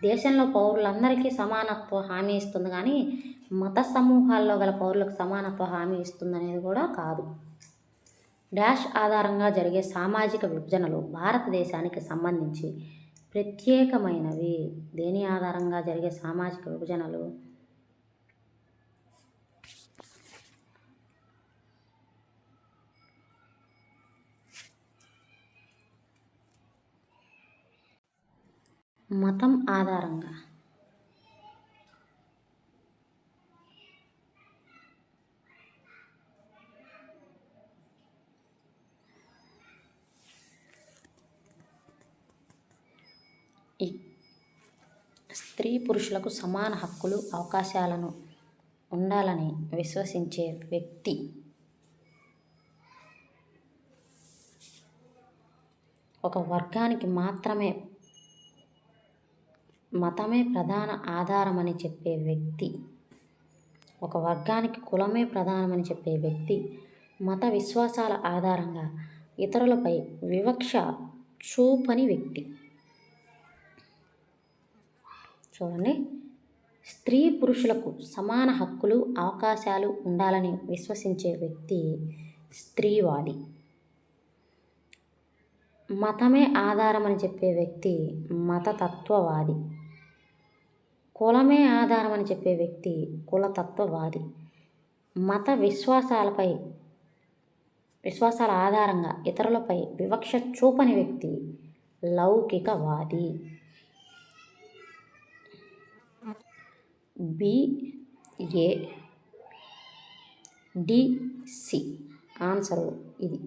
దేశంలో పౌరులందరికీ సమానత్వ హామీ ఇస్తుంది కానీ మత సమూహాల్లో గల పౌరులకు సమానత్వ హామీ ఇస్తుందనేది కూడా కాదు. డాష్ ఆధారంగా జరిగే సామాజిక విభజనలు భారతదేశానికి సంబంధించి ప్రత్యేకమైనవి. దేని ఆధారంగా జరిగే సామాజిక విభజనలు? మతం ఆధారంగా. స్త్రీ పురుషులకు సమాన హక్కులు అవకాశాలను ఉండాలని విశ్వసించే వ్యక్తి. ఒక వర్గానికి మాత్రమే మతమే ప్రధాన ఆధారమని చెప్పే వ్యక్తి. ఒక వర్గానికి కులమే ప్రధానమని చెప్పే వ్యక్తి మత విశ్వాసాల ఆధారంగా ఇతరులపై వివక్ష చూపని వ్యక్తి. చూడండి, స్త్రీ పురుషులకు సమాన హక్కులు అవకాశాలు ఉండాలని విశ్వసించే వ్యక్తి స్త్రీవాది. మతమే ఆధారమని చెప్పే వ్యక్తి మతతత్వవాది. కులమే ఆధారమని చెప్పే వ్యక్తి కులతత్వవాది. మత విశ్వాసాల ఆధారంగా ఇతరులపై వివక్ష చూపని వ్యక్తి లౌకికవాది. BADC ఆన్సరు ఇది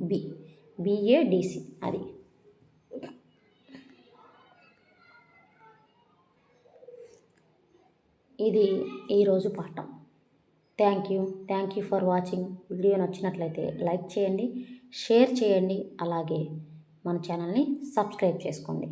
BADC. అది ఇది ఈరోజు పాఠం. Thank you for watching. Video నచ్చినట్లయితే లైక్ చేయండి, షేర్ చేయండి, అలాగే మన ఛానల్ని సబ్స్క్రైబ్ చేసుకోండి.